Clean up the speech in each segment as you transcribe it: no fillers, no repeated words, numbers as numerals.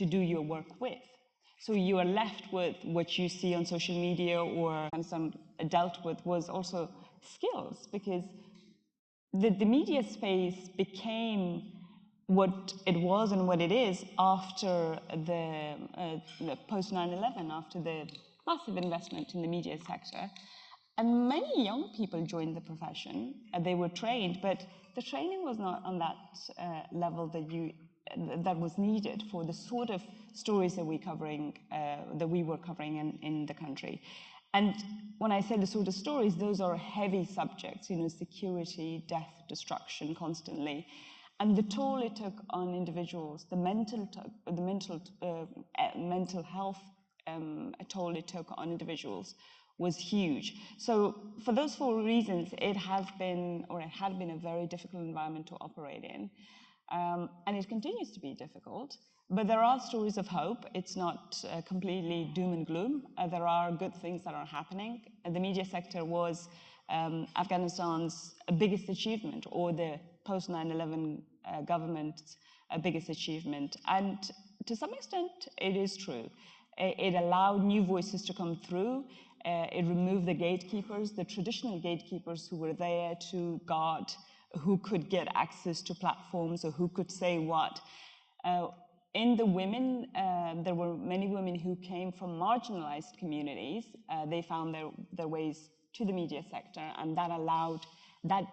to do your work with. So you are left with what you see on social media or some dealt with was also skills, because the media space became what it was and what it is after the post 9/11, after the massive investment in the media sector. And many young people joined the profession. They were trained, but the training was not on that level that was needed for the sort of stories that we were covering in the country. And when I say the sort of stories, those are heavy subjects, security, death, destruction, constantly. And the toll it took on individuals, the mental health toll it took on individuals was huge. So for those 4 reasons, it had been a very difficult environment to operate in. And it continues to be difficult, but there are stories of hope. It's not completely doom and gloom. There are good things that are happening. The media sector was Afghanistan's biggest achievement, or the post 9/11 government's biggest achievement. And to some extent, it is true. It allowed new voices to come through. It removed the gatekeepers, the traditional gatekeepers who were there to guard who could get access to platforms or who could say what. In the women, there were many women who came from marginalized communities. They found their ways to the media sector, and that allowed that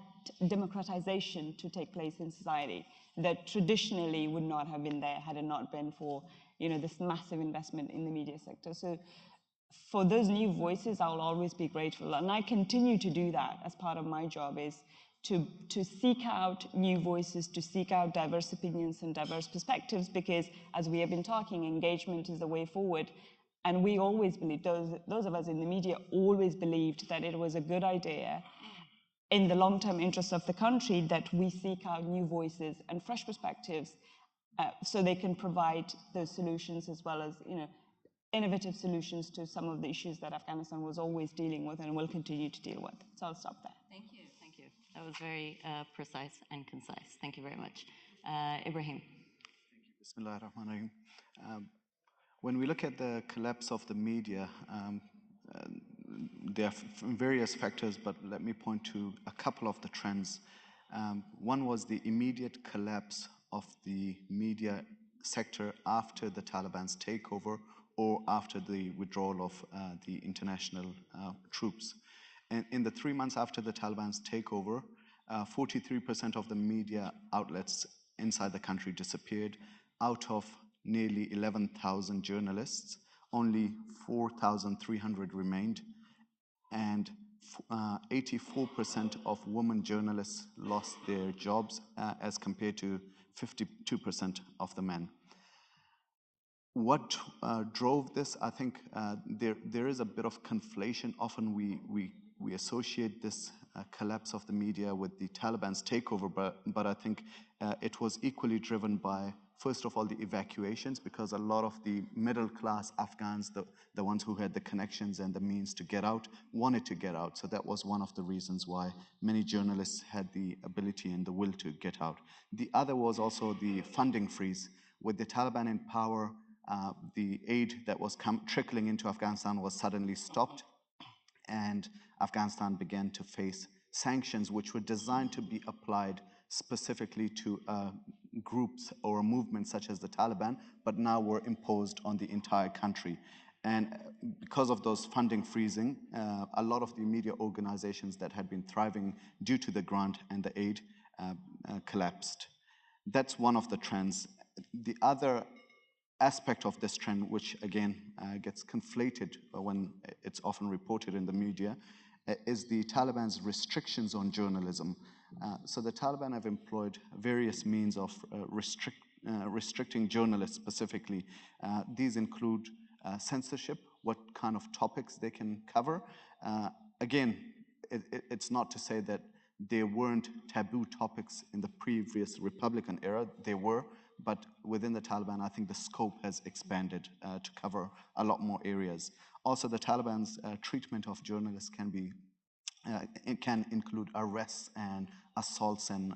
democratization to take place in society that traditionally would not have been there had it not been for this massive investment in the media sector. So for those new voices, I'll always be grateful. And I continue to do that as part of my job, is to seek out new voices, to seek out diverse opinions and diverse perspectives, because as we have been talking, engagement is the way forward. And we always believed, those of us in the media always believed that it was a good idea in the long-term interest of the country that we seek out new voices and fresh perspectives so they can provide those solutions, as well as innovative solutions to some of the issues that Afghanistan was always dealing with and will continue to deal with. So I'll stop there. Thank you. Thank you. That was very precise and concise. Thank you very much. Ibraheem. Thank you. Bismillah ar-Rahman ar-Rahim. When we look at the collapse of the media, there are various factors, but let me point to a couple of the trends. One was the immediate collapse of the media sector after the Taliban's takeover or after the withdrawal of the international troops. And in the 3 months after the Taliban's takeover, 43% of the media outlets inside the country disappeared. Out of nearly 11,000 journalists, only 4,300 remained, and 84% of women journalists lost their jobs as compared to 52% of the men. What drove this? I think there is a bit of conflation. Often we associate this collapse of the media with the Taliban's takeover, but I think it was equally driven by, first of all, the evacuations, because a lot of the middle-class Afghans, the ones who had the connections and the means to get out, wanted to get out. So that was one of the reasons why many journalists had the ability and the will to get out. The other was also the funding freeze. With the Taliban in power, the aid that was trickling into Afghanistan was suddenly stopped, and Afghanistan began to face sanctions which were designed to be applied specifically to groups or movements such as the Taliban, but now were imposed on the entire country. And because of those funding freezing, a lot of the media organizations that had been thriving due to the grant and the aid collapsed. That's one of the trends. The other aspect of this trend, which again gets conflated when it's often reported in the media, is the Taliban's restrictions on journalism. So the Taliban have employed various means of restricting journalists specifically. These include censorship, what kind of topics they can cover. Again, it's not to say that there weren't taboo topics in the previous Republican era. There were, but within the Taliban, I think the scope has expanded to cover a lot more areas. Also, the Taliban's treatment of journalists it can include arrests and assaults and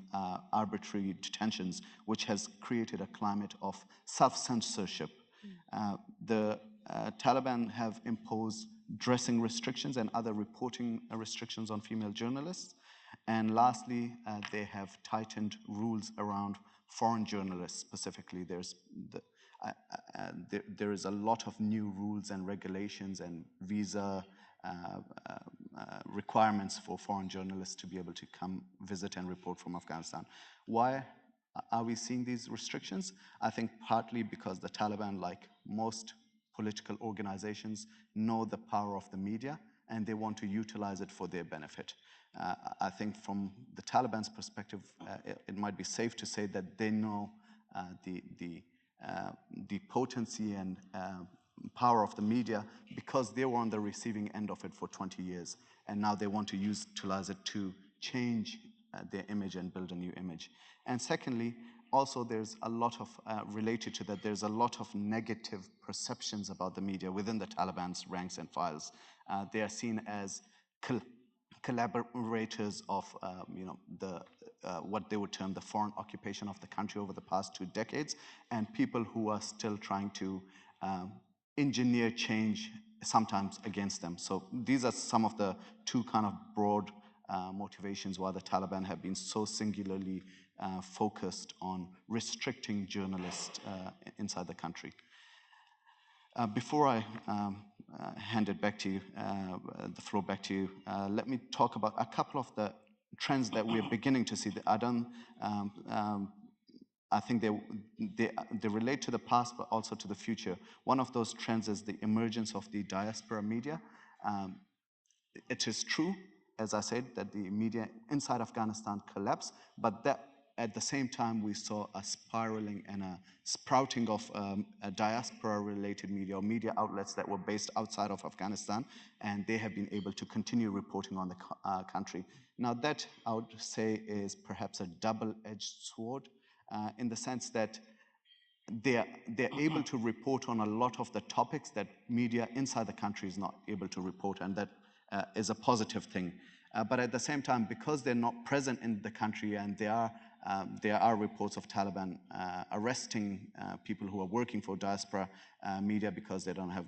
arbitrary detentions, which has created a climate of self-censorship The Taliban have imposed dressing restrictions and other reporting restrictions on female journalists. And lastly, they have tightened rules around foreign journalists specifically. There is a lot of new rules and regulations and visa requirements for foreign journalists to be able to come visit and report from Afghanistan. Why are we seeing these restrictions? I think partly because the Taliban, like most political organizations, know the power of the media and they want to utilize it for their benefit. I think from the Taliban's perspective, it might be safe to say that they know the potency and power of the media because they were on the receiving end of it for 20 years. And now they want to utilize it to change their image and build a new image. And secondly, also there's a lot of, related to that, there's a lot of negative perceptions about the media within the Taliban's ranks and files. They are seen as collaborators of what they would term the foreign occupation of the country over the past 2 decades, and people who are still trying to engineer change, sometimes against them. So these are some of the 2 kind of broad motivations why the Taliban have been so singularly focused on restricting journalists inside the country. Before I hand it back to you, the floor back to you, let me talk about a couple of the trends that we're beginning to see. I think they relate to the past, but also to the future. One of those trends is the emergence of the diaspora media. It is true, as I said, that the media inside Afghanistan collapsed, but that at the same time we saw a spiraling and a sprouting of diaspora-related media or media outlets that were based outside of Afghanistan, and they have been able to continue reporting on the country. Now that, I would say, is perhaps a double-edged sword in the sense that they're able to report on a lot of the topics that media inside the country is not able to report, and that is a positive thing. But at the same time, because they're not present in the country, and there are reports of Taliban arresting people who are working for diaspora media because they don't have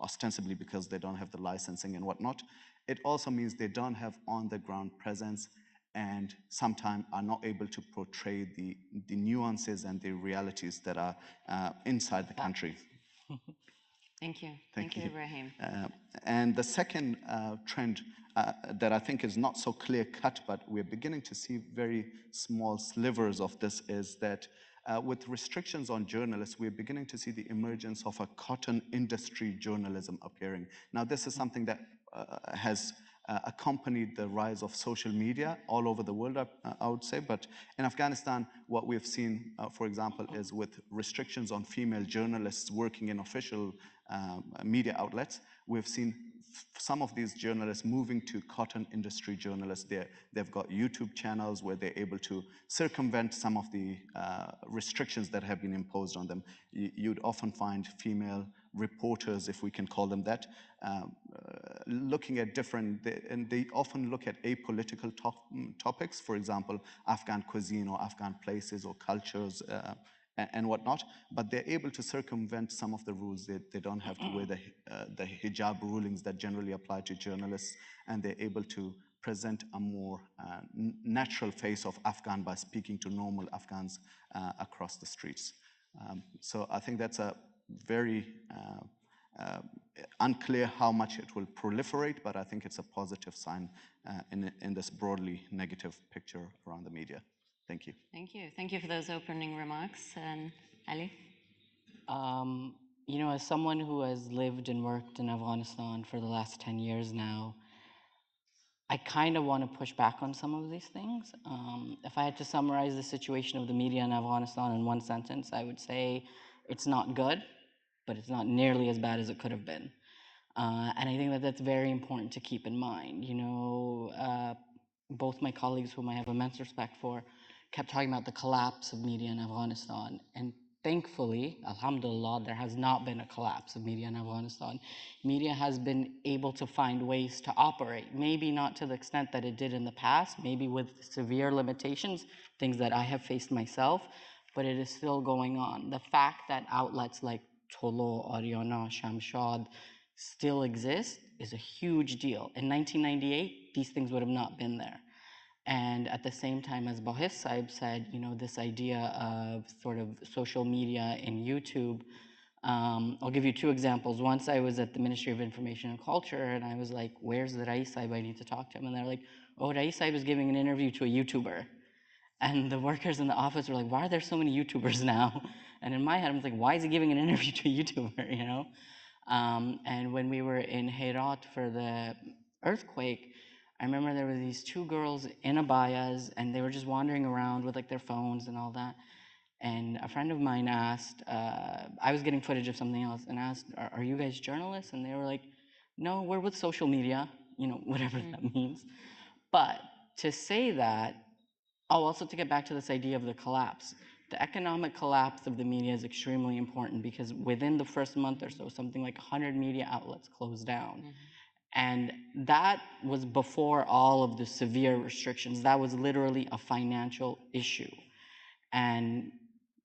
ostensibly because they don't have the licensing and whatnot, it also means they don't have on-the-ground presence and sometimes are not able to portray the nuances and the realities that are inside the country. Thank you. Thank you, Ibraheem. And the second trend that I think is not so clear-cut, but we're beginning to see very small slivers of this, is that with restrictions on journalists, we're beginning to see the emergence of a cotton industry journalism appearing. Now, this is something that has accompanied the rise of social media all over the world, I would say. But in Afghanistan, what we've seen, for example, is with restrictions on female journalists working in official media outlets, we've seen some of these journalists moving to cotton industry journalists. They've got YouTube channels where they're able to circumvent some of the restrictions that have been imposed on them. You'd often find female reporters, if we can call them that, looking at and they often look at apolitical topics, for example, Afghan cuisine or Afghan places or cultures and whatnot, but they're able to circumvent some of the rules. They don't have to wear the hijab rulings that generally apply to journalists, and they're able to present a more natural face of Afghan by speaking to normal Afghans across the streets. So I think that's a very unclear how much it will proliferate, but I think it's a positive sign in this broadly negative picture around the media. Thank you. Thank you. Thank you for those opening remarks. And Ali? You know, as someone who has lived and worked in Afghanistan for the last 10 years now, I kind of want to push back on some of these things. If I had to summarize the situation of the media in Afghanistan in one sentence, I would say it's not good, but it's not nearly as bad as it could have been. And I think that that's very important to keep in mind. You know, both my colleagues, whom I have immense respect for, kept talking about the collapse of media in Afghanistan. And thankfully, alhamdulillah, there has not been a collapse of media in Afghanistan. Media has been able to find ways to operate, maybe not to the extent that it did in the past, maybe with severe limitations, things that I have faced myself, but it is still going on. The fact that outlets like Tolo, Ariana, Shamshad still exist is a huge deal. In 1998, these things would have not been there. And at the same time, as Bahiss Saib said, you know, this idea of sort of social media and YouTube, I'll give you two examples. Once I was at the Ministry of Information and Culture, and I was like, where's the Rais Saib? I need to talk to him. And they're like, oh, Rais Saib is giving an interview to a YouTuber. And the workers in the office were like, why are there so many YouTubers now? And in my head, I was like, why is he giving an interview to a YouTuber, you know? And when we were in Herat for the earthquake, I remember there were these two girls in abayas, and they were just wandering around with like their phones and all that. And a friend of mine asked, I was getting footage of something else, and asked, are you guys journalists? And they were like, no, we're with social media, you know, whatever that means. But to say that, also to get back to this idea of the collapse, the economic collapse of the media is extremely important because within the first month or so, something like 100 media outlets closed down. And that was before all of the severe restrictions. That was literally a financial issue. And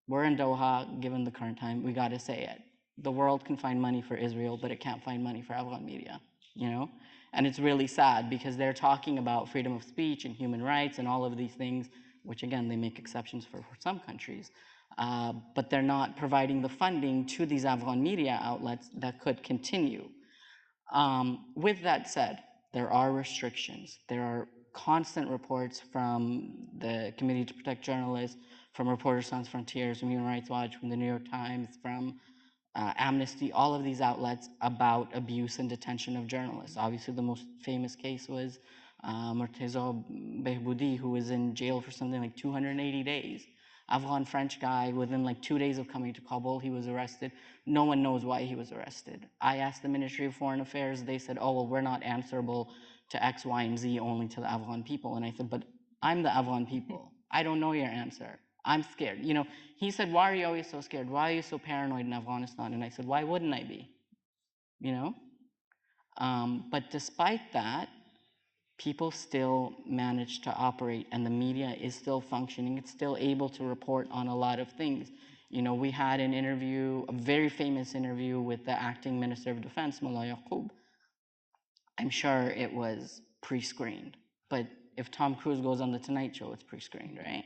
we're in Doha, given the current time, we gotta say it. The world can find money for Israel, but it can't find money for Afghan media, you know? And it's really sad because they're talking about freedom of speech and human rights and all of these things, which again, they make exceptions for some countries. But they're not providing the funding to these Afghan media outlets that could continue. With that said, there are restrictions. There are constant reports from the Committee to Protect Journalists, from Reporters Sans Frontiers, from Human Rights Watch, from the New York Times, from Amnesty, all of these outlets about abuse and detention of journalists. Obviously, the most famous case was Murtaza Behboudi, who was in jail for something like 280 days. Afghan French guy, within like 2 days of coming to Kabul, he was arrested. No one knows why he was arrested. I asked the Ministry of Foreign Affairs, they said, oh, well, we're not answerable to X, Y, and Z, only to the Afghan people. And I said, but I'm the Afghan people. I don't know your answer. I'm scared. You know, he said, why are you always so scared? Why are you so paranoid in Afghanistan? And I said, why wouldn't I be? You know? But despite that, people still manage to operate and the media is still functioning. It's still able to report on a lot of things. You know, we had an interview, a very famous interview with the acting Minister of Defense, Mullah Yaqub. I'm sure it was pre-screened, but if Tom Cruise goes on The Tonight Show, it's pre-screened, right?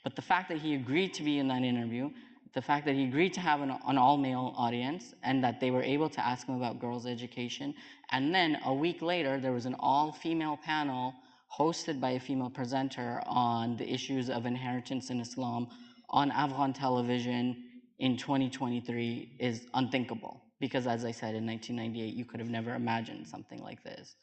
But the fact that he agreed to be in that interview, the fact that he agreed to have an all-male audience, and that they were able to ask him about girls' education, and then a week later, there was an all-female panel hosted by a female presenter on the issues of inheritance in Islam on Afghan television in 2023 is unthinkable. Because as I said, in 1998, you could have never imagined something like this.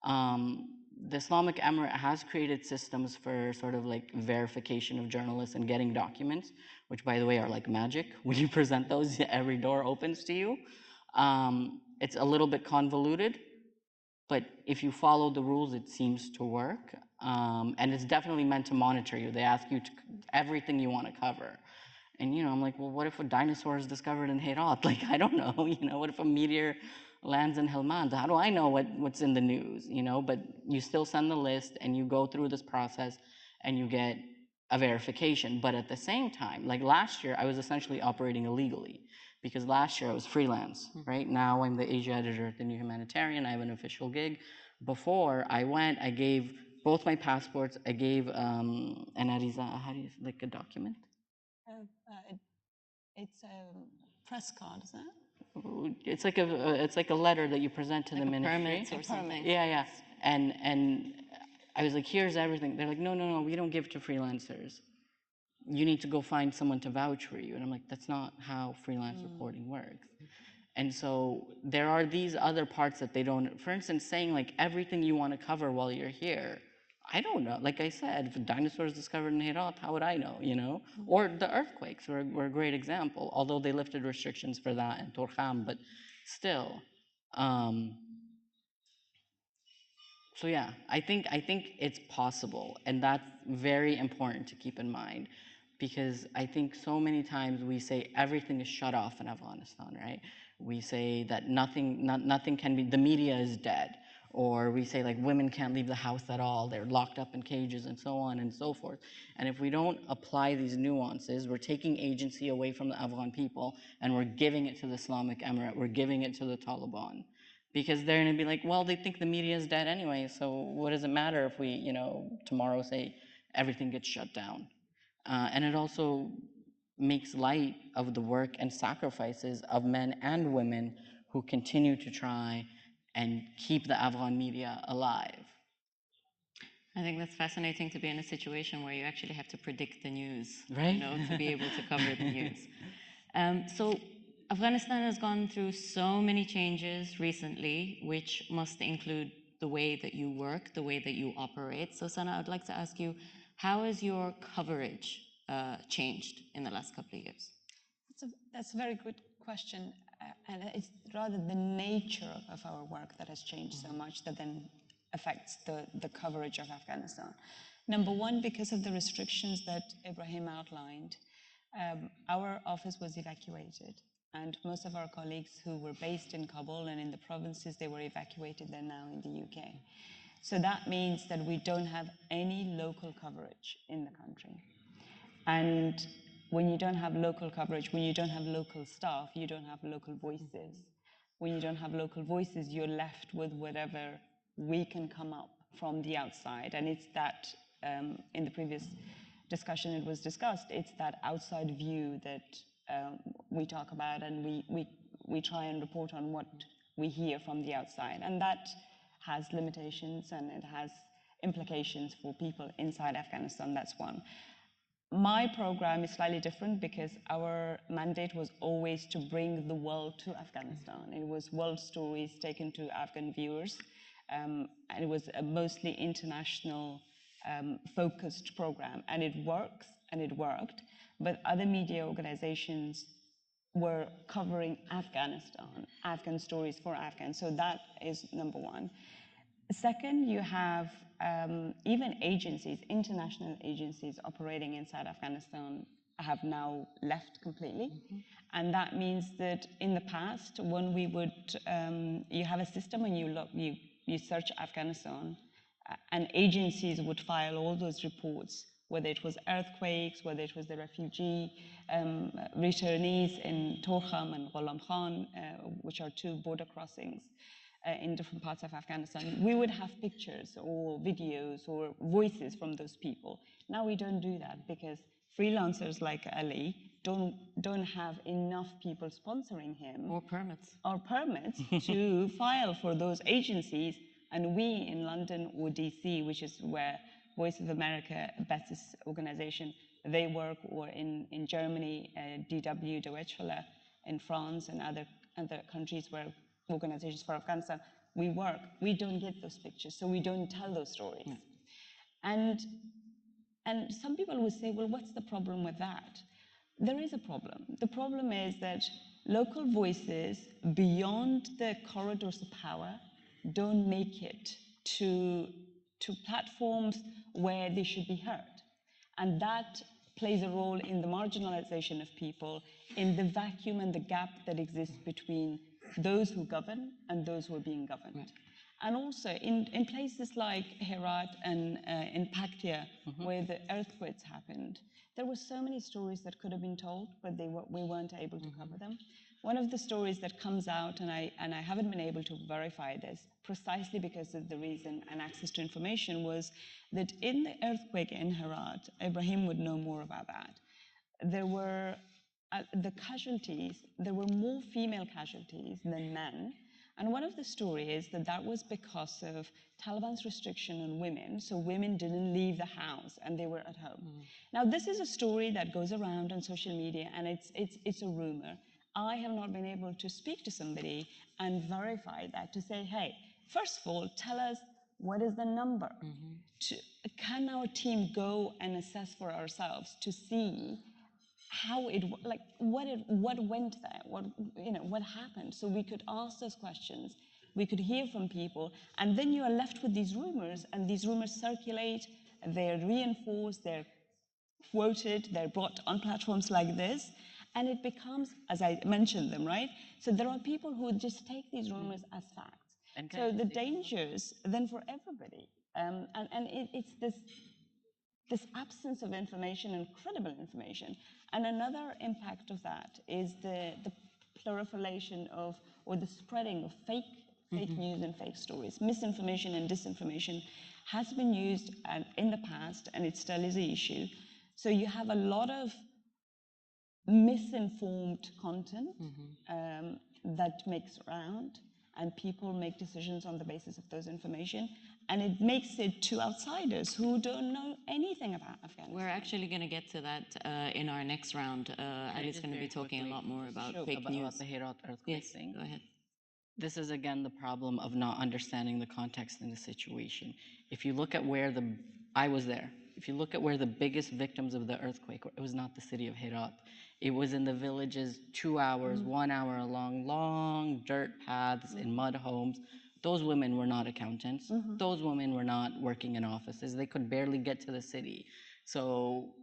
The Islamic Emirate has created systems for sort of like verification of journalists and getting documents, which by the way are like magic. When you present those, every door opens to you. It's a little bit convoluted, but if you follow the rules, it seems to work. And it's definitely meant to monitor you. They ask you to, everything you want to cover. And, you know, I'm like, well, what if a dinosaur is discovered in Herat? Like, I don't know, you know, what if a meteor lands in Helmand? How do I know what's in the news, you know? But you still send the list and you go through this process and you get a verification. But at the same time, like last year, I was essentially operating illegally because last year I was freelance, right? Now I'm the Asia editor at the New Humanitarian. I have an official gig. Before I went, I gave both my passports. I gave an ariza, how do you, like a document? It's a press card, is it? It's like a letter that you present to Like the a ministry. permit or something. Yeah, yeah. And I was like, here's everything. They're like, no, we don't give to freelancers. You need to go find someone to vouch for you. And I'm like, that's not how freelance reporting works. And so there are these other parts that they don't, for instance, saying like everything you want to cover while you're here. I don't know. Like I said, if a dinosaur is discovered in Herat, how would I know, you know? Or the earthquakes were a great example, although they lifted restrictions for that in Torkham, but still. So yeah, I think it's possible, and that's very important to keep in mind, because I think so many times we say everything is shut off in Afghanistan, right? We say that nothing can be, the media is dead, or we say like women can't leave the house at all, they're locked up in cages and so on and so forth. And if we don't apply these nuances, we're taking agency away from the Afghan people and we're giving it to the Islamic Emirate, we're giving it to the Taliban. Because they're gonna be like, well, they think the media is dead anyway, so what does it matter if we, you know, tomorrow say everything gets shut down? And it also makes light of the work and sacrifices of men and women who continue to try and keep the Afghan media alive. I think that's fascinating to be in a situation where you actually have to predict the news, right? You know, to be able to cover the news. So Afghanistan has gone through so many changes recently, which must include the way that you work, the way that you operate. So Sana, I'd like to ask you, how has your coverage changed in the last couple of years? That's a very good question. And it's rather the nature of our work that has changed so much that then affects the coverage of Afghanistan. Number one, because of the restrictions that Ibraheem outlined, our office was evacuated. And most of our colleagues who were based in Kabul and in the provinces, they were evacuated. They're now in the UK. So that means that we don't have any local coverage in the country. And when you don't have local coverage, when you don't have local staff, you don't have local voices. When you don't have local voices, you're left with whatever we can come up from the outside. And it's that, in the previous discussion it was discussed, it's that outside view that we talk about, and we try and report on what we hear from the outside. And that has limitations and it has implications for people inside Afghanistan. That's one. My program is slightly different because our mandate was always to bring the world to Afghanistan. It was world stories taken to Afghan viewers, and it was a mostly international focused program, and it works and it worked, but other media organizations were covering Afghanistan, Afghan stories for Afghans, so that is number one. Second, you have even agencies, international agencies operating inside Afghanistan have now left completely. And that means that in the past, when we would, you have a system and you search Afghanistan, and agencies would file all those reports, whether it was earthquakes, whether it was the refugee returnees in Torkham and Ghulam Khan, which are two border crossings in different parts of Afghanistan, we would have pictures or videos or voices from those people. Now we don't do that because freelancers like Ali don't have enough people sponsoring him or permits to file for those agencies. And we in London or DC, which is where Voice of America, Bahiss organization, they work, or in Germany, DW, Deutsche Welle, in France and other countries where organizations for Afghanistan, we work, we don't get those pictures, so we don't tell those stories. And some people would say, well, what's the problem with that? There is a problem. The problem is that local voices beyond the corridors of power don't make it to platforms where they should be heard. And that plays a role in the marginalization of people, in the vacuum and the gap that exists between those who govern and those who are being governed. Right. And also in places like Herat and in Paktia, where the earthquakes happened, there were so many stories that could have been told, but we weren't able to cover them. One of the stories that comes out, and I haven't been able to verify this, precisely because of the reason and access to information, was that in the earthquake in Herat, Ibraheem would know more about that, there were the casualties, there were more female casualties than men. And one of the stories is that was because of Taliban's restriction on women, so women didn't leave the house and they were at home. Now, this is a story that goes around on social media, and it's a rumor. I have not been able to speak to somebody and verify that, to say, hey, first of all, tell us what is the number. Can our team go and assess for ourselves to see how it, like, what went there, what happened, so we could ask those questions, we could hear from people, and then you are left with these rumors, and these rumors circulate, they're reinforced, they're quoted, they're brought on platforms like this, and it becomes, as I mentioned them, right? So there are people who just take these rumors as facts. So the dangers then for everybody, it's this absence of information and credible information. And another impact of that is the proliferation of, or the spreading of fake news and fake stories. Misinformation and disinformation has been used in the past, and it still is an issue. So you have a lot of misinformed content that makes round, and people make decisions on the basis of those information, and it makes it to outsiders who don't know anything about Afghanistan. We're actually going to get to that in our next round. Ali's going to be talking a lot more about fake news. About the Herat earthquake thing. Go ahead. This is again the problem of not understanding the context and the situation. If you look at where I was there. If you look at where the biggest victims of the earthquake were, it was not the city of Herat. It was in the villages 2 hours, 1 hour along long dirt paths in mud homes. Those women were not accountants. Those women were not working in offices. They could barely get to the city. So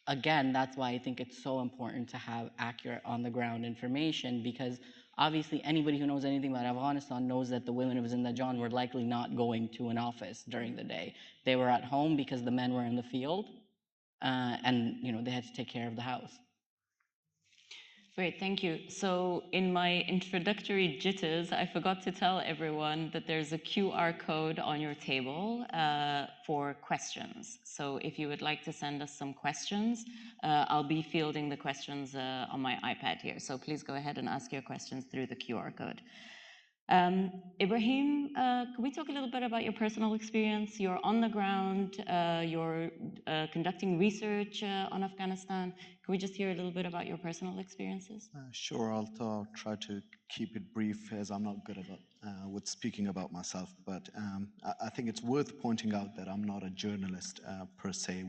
again, that's why I think it's so important to have accurate on-the-ground information, because obviously anybody who knows anything about Afghanistan knows that the women of Zindajan were likely not going to an office during the day. They were at home because the men were in the field, and they had to take care of the house. Great, thank you. So in my introductory jitters, I forgot to tell everyone that there's a QR code on your table for questions. So if you would like to send us some questions, I'll be fielding the questions on my iPad here. So please go ahead and ask your questions through the QR code. Ibraheem, can we talk a little bit about your personal experience? You're on the ground, you're conducting research on Afghanistan. Can we just hear a little bit about your personal experiences? Sure, I'll try to keep it brief, as I'm not good with speaking about myself, but I think it's worth pointing out that I'm not a journalist per se.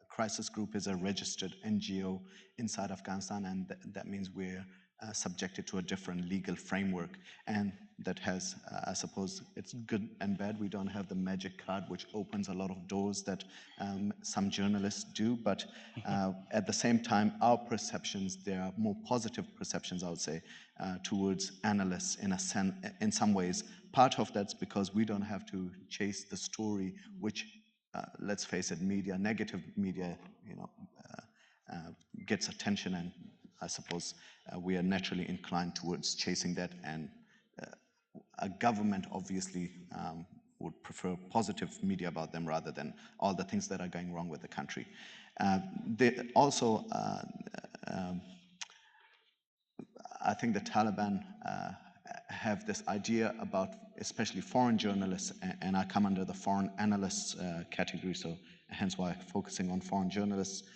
Crisis Group is a registered NGO inside Afghanistan, and that means we're subjected to a different legal framework, and that has, I suppose, it's good and bad. We don't have the magic card which opens a lot of doors that some journalists do, but at the same time, our perceptions, there are more positive perceptions, I would say, towards analysts in some ways. Part of that's because we don't have to chase the story, which, let's face it, negative media, gets attention, and I suppose we are naturally inclined towards chasing that, and a government obviously would prefer positive media about them rather than all the things that are going wrong with the country. They also, I think the Taliban have this idea about especially foreign journalists, and I come under the foreign analysts category, so hence why focusing on foreign journalists.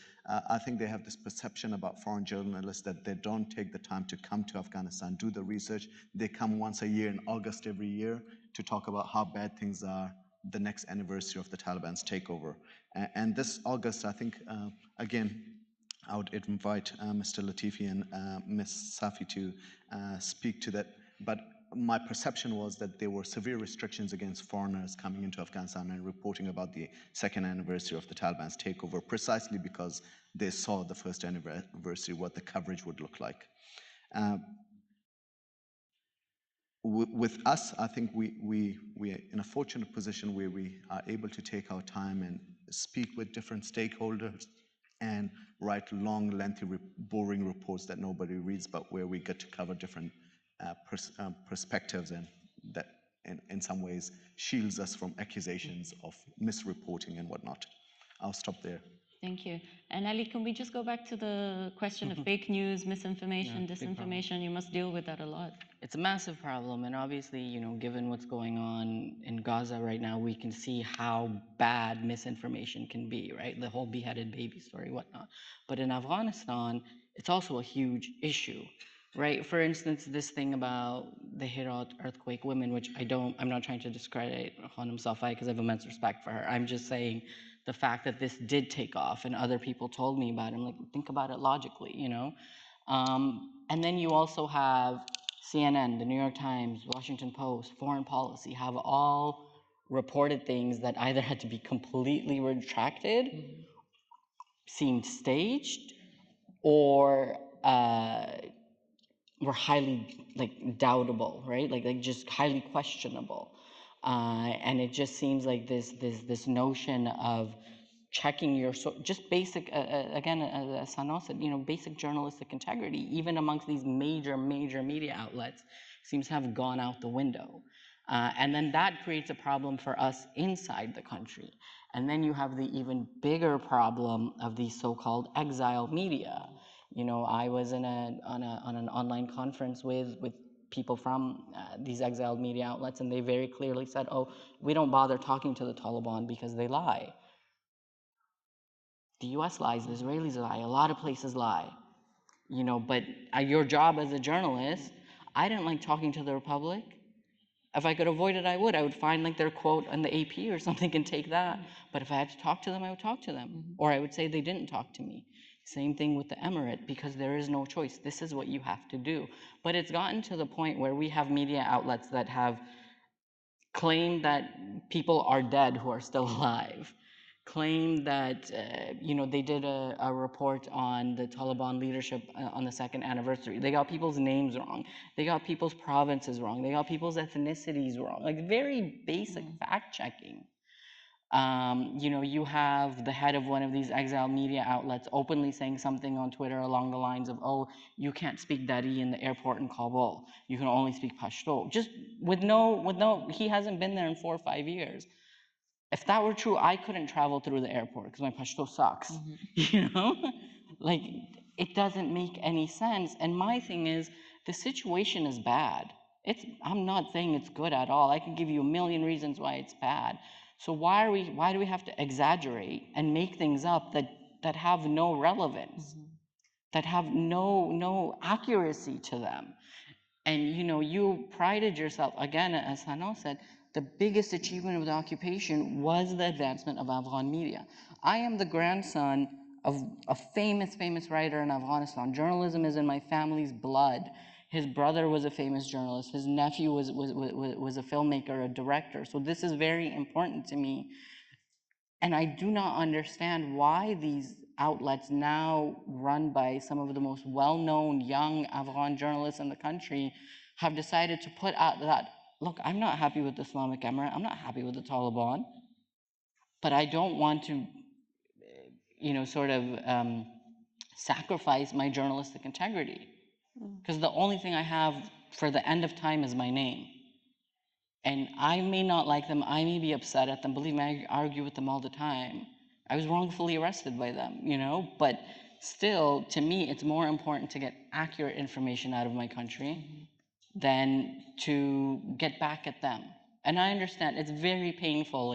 I think they have this perception about foreign journalists that they don't take the time to come to Afghanistan, do the research. They come once a year in August every year to talk about how bad things are, the next anniversary of the Taliban's takeover. And this August, I think, again, I would invite Mr. Latifi and Ms. Safi to speak to that. But my perception was that there were severe restrictions against foreigners coming into Afghanistan and reporting about the second anniversary of the Taliban's takeover, precisely because they saw the first anniversary, what the coverage would look like. With us, I think we are in a fortunate position where we are able to take our time and speak with different stakeholders and write long, lengthy, boring reports that nobody reads, but where we get to cover different perspectives, and that in some ways shields us from accusations of misreporting and whatnot. I'll stop there. Thank you. And Ali, can we just go back to the question of fake news, misinformation, disinformation? You must deal with that a lot. It's a massive problem, and obviously, given what's going on in Gaza right now, we can see how bad misinformation can be, right? The whole beheaded baby story, whatnot. But in Afghanistan, it's also a huge issue, right? For instance, this thing about the Herat earthquake women, which I'm not trying to discredit Khanum Safi because I have immense respect for her. I'm just saying the fact that this did take off and other people told me about it. I'm like, think about it logically, And then you also have CNN, the New York Times, Washington Post, Foreign Policy have all reported things that either had to be completely retracted, seemed staged, or were highly doubtable, right? Like just highly questionable. And it just seems like this notion of checking your just basic again, as Sana said, basic journalistic integrity, even amongst these major media outlets, seems to have gone out the window. And then that creates a problem for us inside the country. And then you have the even bigger problem of these so-called exile media. I was on an online conference with people from these exiled media outlets, and they very clearly said, oh, we don't bother talking to the Taliban because they lie. The US lies, the Israelis lie, a lot of places lie. But your job as a journalist, I didn't like talking to the Republic. If I could avoid it, I would. I would find their quote on the AP or something and take that. But if I had to talk to them, I would talk to them. Or I would say they didn't talk to me. Same thing with the Emirate, because there is no choice. This is what you have to do. But it's gotten to the point where we have media outlets that have claimed that people are dead who are still alive. Claim that, they did a report on the Taliban leadership on the 2nd anniversary. They got people's names wrong. They got people's provinces wrong. They got people's ethnicities wrong. Very basic fact checking. You have the head of one of these exiled media outlets openly saying something on Twitter along the lines of, oh, you can't speak Dari in the airport in Kabul. You can only speak Pashto. Just with no, he hasn't been there in 4 or 5 years. If that were true, I couldn't travel through the airport because my Pashto sucks. It doesn't make any sense. And my thing is, the situation is bad. I'm not saying it's good at all. I can give you a million reasons why it's bad. So why do we have to exaggerate and make things up that have no relevance, that have no accuracy to them? And you prided yourself, again, as Hano said, the biggest achievement of the occupation was the advancement of Afghan media. I am the grandson of a famous writer in Afghanistan. Journalism is in my family's blood. His brother was a famous journalist. His nephew was a filmmaker, a director. So this is very important to me. And I do not understand why these outlets, now run by some of the most well-known young Afghan journalists in the country, have decided to put out that, look, I'm not happy with the Islamic Emirate, I'm not happy with the Taliban, but I don't want to, sacrifice my journalistic integrity. Because the only thing I have for the end of time is my name. And I may not like them, I may be upset at them. Believe me, I argue with them all the time. I was wrongfully arrested by them, but still, to me, it's more important to get accurate information out of my country than to get back at them. And I understand it's very painful.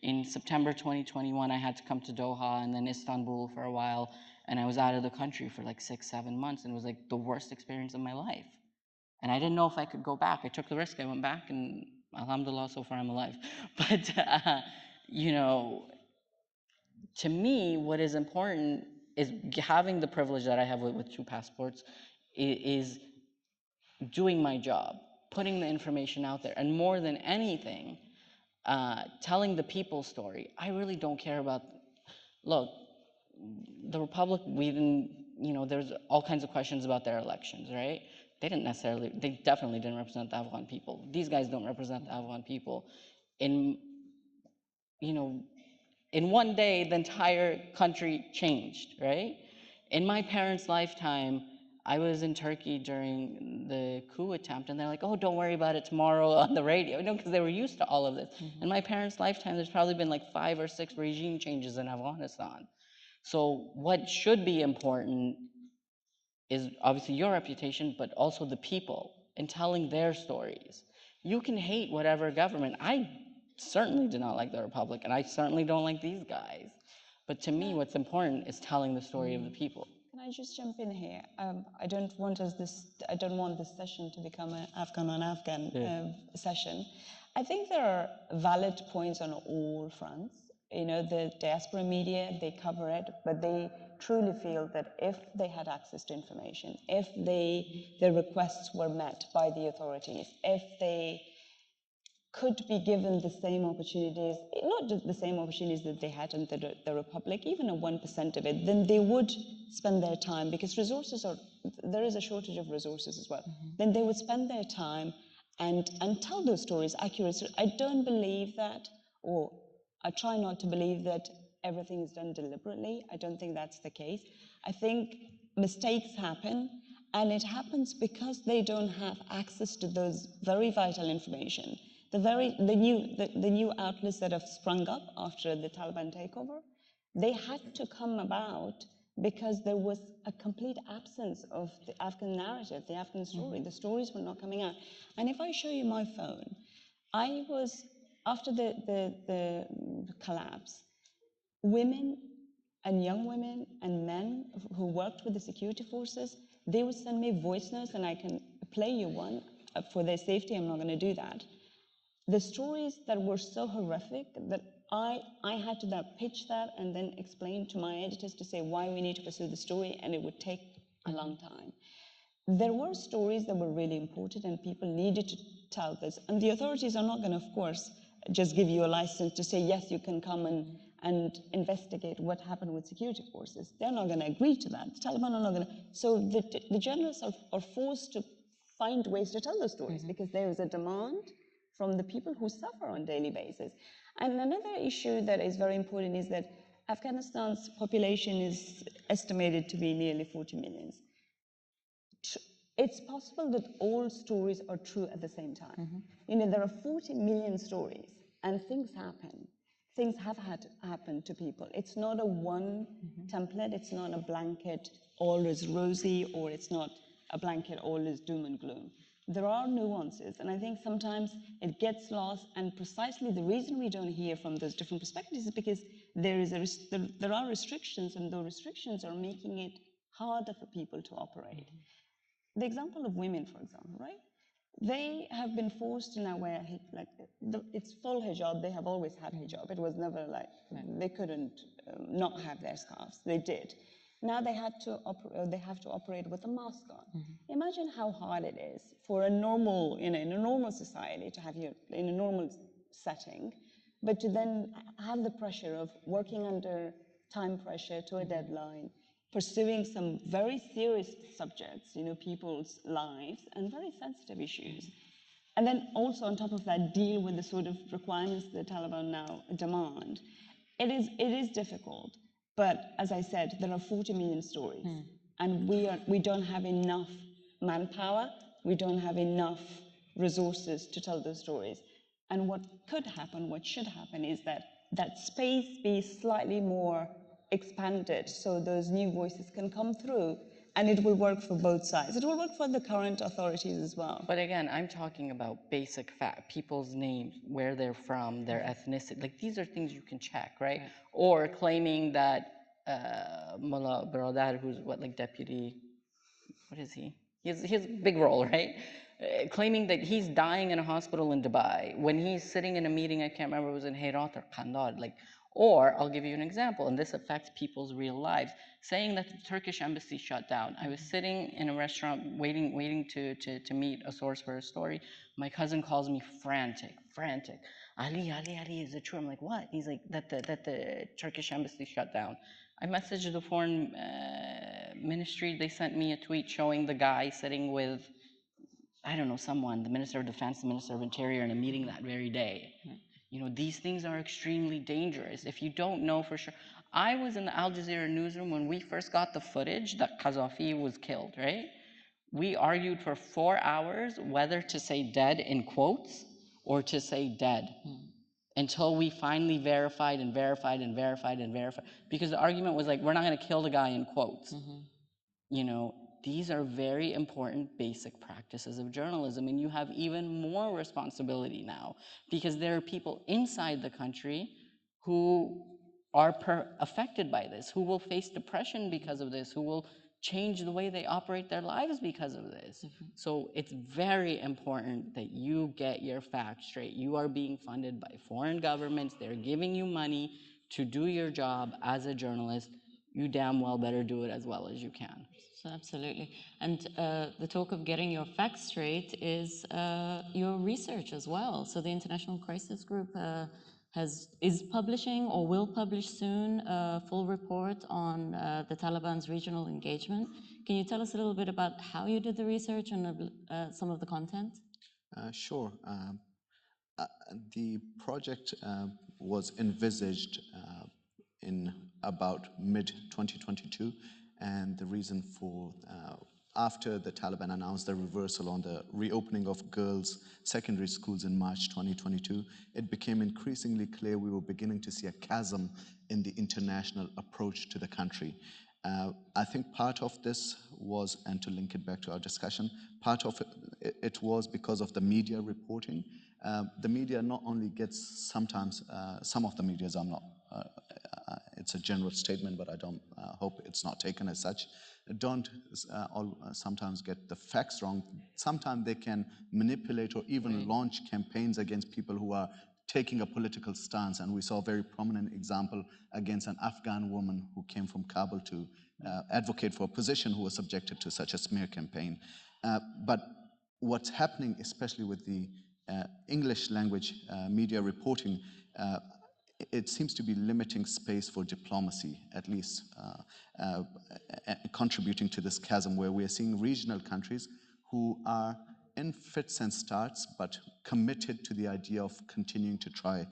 In September 2021, I had to come to Doha and then Istanbul for a while, and I was out of the country for 6-7 months, and it was the worst experience of my life. And I didn't know if I could go back. I took the risk. I went back, and alhamdulillah, so far I'm alive. But, to me, what is important is having the privilege that I have with 2 passports is doing my job, putting the information out there, and more than anything, telling the people's story. I really don't care about, look, the Republic, there's all kinds of questions about their elections, right? They definitely didn't represent the Afghan people. These guys don't represent the Afghan people. In one day, the entire country changed, right? In my parents' lifetime, I was in Turkey during the coup attempt, and they're like, oh, don't worry about it tomorrow on the radio, because they were used to all of this. In my parents' lifetime, there's probably been 5 or 6 regime changes in Afghanistan. So what should be important is obviously your reputation, but also the people and telling their stories. You can hate whatever government. I certainly do not like the Republic, and I certainly don't like these guys. But to me, what's important is telling the story of the people. Can I just jump in here? I don't want this session to become an Afghan on Afghan session. I think there are valid points on all fronts. The diaspora media, they cover it, but they truly feel that if they had access to information, if their requests were met by the authorities, if they could be given the same opportunities, not just the same opportunities that they had in the Republic, even a 1% of it, then they would spend their time, because there is a shortage of resources as well. Then they would spend their time and tell those stories accurately. I don't believe that, or I try not to believe that everything is done deliberately. I don't think that's the case. I think mistakes happen, and it happens because they don't have access to those very vital information. The new outlets that have sprung up after the Taliban takeover, they had to come about because there was a complete absence of the Afghan narrative, the Afghan story. The stories were not coming out. And if I show you my phone, after the collapse, women and young women and men who worked with the security forces, they would send me voice notes, and I can play you one. For their safety, I'm not going to do that. The stories that were so horrific that I had to now pitch that and then explain to my editors to say why we need to pursue the story, and it would take a long time. There were stories that were really important, and people needed to tell this. And the authorities are not going to, of course, just give you a license to say, yes, you can come and investigate what happened with security forces. They're not going to agree to that. The Taliban are not going to. So the journalists are forced to find ways to tell those stories because there is a demand from the people who suffer on a daily basis. And another issue that is very important is that Afghanistan's population is estimated to be nearly 40 million. It's possible that all stories are true at the same time. You know, there are 40 million stories, and things happen. Things have happened to people. It's not a one template. It's not a blanket, all is rosy, or it's not a blanket, all is doom and gloom. There are nuances, and I think sometimes it gets lost, and precisely the reason we don't hear from those different perspectives is because there are restrictions, and those restrictions are making it harder for people to operate. The example of women, for example, right? They have been forced to now wear, it's full hijab. They have always had hijab. It was never like, they couldn't not have their scarves. They did. Now they have to operate with a mask on. Imagine how hard it is for a normal, in a normal society to have in a normal setting, but to then have the pressure of working under time pressure to a deadline, pursuing some very serious subjects, people's lives, and very sensitive issues. And then also on top of that, deal with the sort of requirements the Taliban now demand. It is difficult, but as I said, there are 40 million stories, and we don't have enough manpower, we don't have enough resources to tell those stories. And what could happen, what should happen, is that space be slightly more expanded so those new voices can come through, and it will work for both sides. It will work for the current authorities as well. But again, I'm talking about basic fact, people's names, where they're from, their ethnicity. Like, these are things you can check, right? Or claiming that Mullah Baradar, who's deputy, what is he? He has a big role, right? Claiming that he's dying in a hospital in Dubai when he's sitting in a meeting, I can't remember, it was in Herat or Kandahar, or I'll give you an example, and this affects people's real lives, saying that the Turkish embassy shut down. I was sitting in a restaurant waiting to meet a source for a story. My cousin calls me frantic. Ali, is it true? I'm like, what? He's like, that the Turkish embassy shut down. I messaged the foreign ministry. They sent me a tweet showing the guy sitting with, I don't know, someone, the Minister of Defense, the Minister of Interior, in a meeting that very day. These things are extremely dangerous. If you don't know for sure. I was in the Al Jazeera newsroom when we first got the footage that Qaddafi was killed, right? We argued for 4 hours whether to say dead in quotes or to say dead. Until we finally verified. Because the argument was like, we're not going to kill the guy in quotes. These are very important basic practices of journalism, and you have even more responsibility now because there are people inside the country who are affected by this, who will face depression because of this, who will change the way they operate their lives because of this. So it's very important that you get your facts straight. You are being funded by foreign governments. They're giving you money to do your job as a journalist. You damn well better do it as well as you can. So absolutely. And the talk of getting your facts straight is your research as well. So the International Crisis Group is publishing or will publish soon a full report on the Taliban's regional engagement. Can you tell us a little bit about how you did the research and some of the content? Sure. The project was envisaged in about mid-2022, and the reason for after the Taliban announced the reversal on the reopening of girls' secondary schools in March 2022, it became increasingly clear we were beginning to see a chasm in the international approach to the country. I think part of this was, and to link it back to our discussion, part of it was because of the media reporting. The media not only gets sometimes, some of the media, I'm not, it's a general statement, but I don't hope it's not taken as such, don't sometimes get the facts wrong. Sometimes they can manipulate or even launch campaigns against people who are taking a political stance. And we saw a very prominent example against an Afghan woman who came from Kabul to advocate for a position who was subjected to such a smear campaign. But what's happening, especially with the English language media reporting, it seems to be limiting space for diplomacy, at least contributing to this chasm where we are seeing regional countries who are in fits and starts, but committed to the idea of continuing to try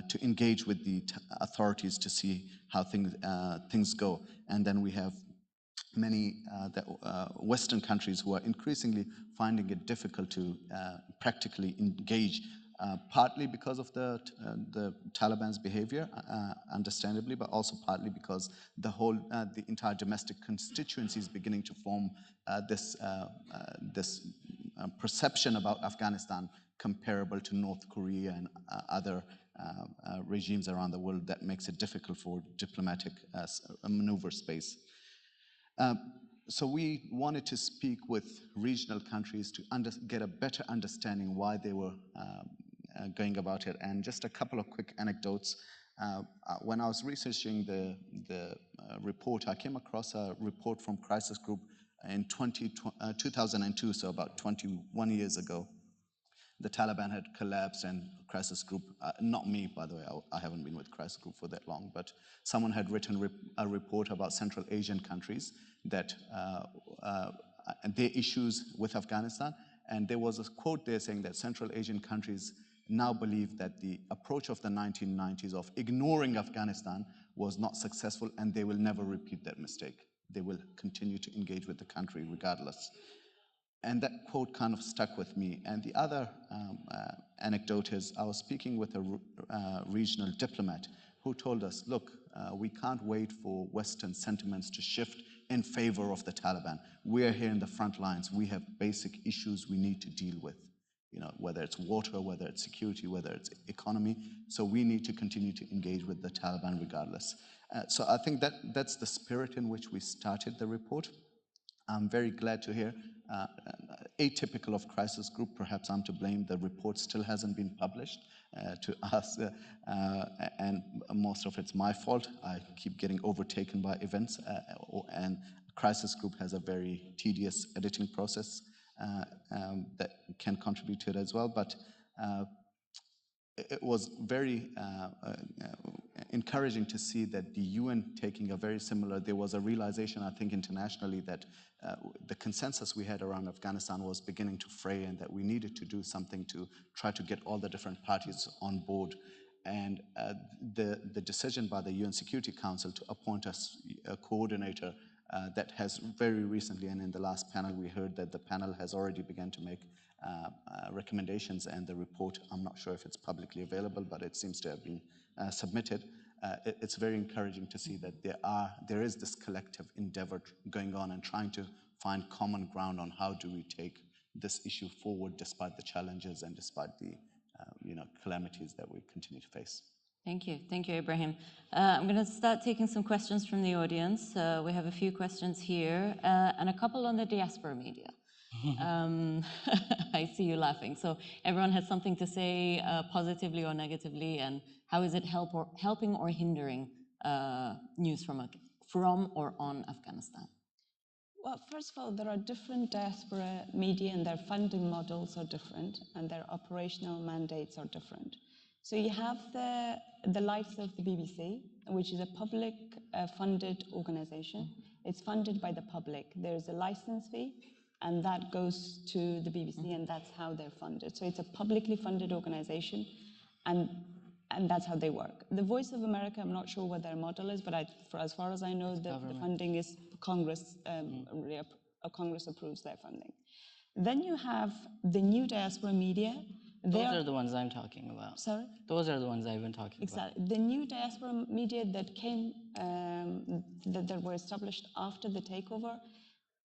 to engage with the authorities to see how things go. And then we have many Western countries who are increasingly finding it difficult to practically engage, partly because of the Taliban's behavior, understandably, but also partly because the entire domestic constituency is beginning to form this perception about Afghanistan comparable to North Korea and other regimes around the world that makes it difficult for diplomatic maneuver space. So we wanted to speak with regional countries to get a better understanding why they were going about it. And just a couple of quick anecdotes. When I was researching the report, I came across a report from Crisis Group in 2002, so about 21 years ago. The Taliban had collapsed and Crisis Group, not me, by the way, I haven't been with Crisis Group for that long, but someone had written a report about Central Asian countries that their issues with Afghanistan. And there was a quote there saying that Central Asian countries now believe that the approach of the 1990s of ignoring Afghanistan was not successful, and they will never repeat that mistake. They will continue to engage with the country regardless. And that quote kind of stuck with me. And the other anecdote is I was speaking with a regional diplomat who told us, look, we can't wait for Western sentiments to shift in favor of the Taliban. We're here in the front lines. We have basic issues we need to deal with, whether it's water, whether it's security, whether it's economy. So we need to continue to engage with the Taliban regardless. So I think that's the spirit in which we started the report. I'm very glad to hear, atypical of Crisis Group, perhaps I'm to blame, the report still hasn't been published to us, and most of it's my fault. I keep getting overtaken by events, and Crisis Group has a very tedious editing process that can contribute to it as well, but it was very encouraging to see that the UN taking a very similar, there was a realization, I think, internationally that the consensus we had around Afghanistan was beginning to fray and that we needed to do something to try to get all the different parties on board. And the decision by the UN Security Council to appoint a coordinator that has very recently, and in the last panel, we heard that the panel has already begun to make recommendations, and the report, I'm not sure if it's publicly available, but it seems to have been submitted. It's very encouraging to see that there is this collective endeavor going on and trying to find common ground on how do we take this issue forward despite the challenges and despite the calamities that we continue to face. Thank you, Ibrahim. I'm going to start taking some questions from the audience. We have a few questions here and a couple on the diaspora media. I see you laughing. So everyone has something to say positively or negatively, and how is it helping or hindering news from or on Afghanistan? Well, first of all, there are different diaspora media and their funding models are different and their operational mandates are different. So you have the likes of the BBC, which is a public funded organization. It's funded by the public. There's a license fee and that goes to the BBC and that's how they're funded. So it's a publicly funded organization and that's how they work. The Voice of America, I'm not sure what their model is, but as far as I know, the funding is Congress, Congress approves their funding. Then you have the new diaspora media. Those are the ones I'm talking about. Sorry? Those are the ones I've been talking about. Exactly. The new diaspora media that came, that were established after the takeover,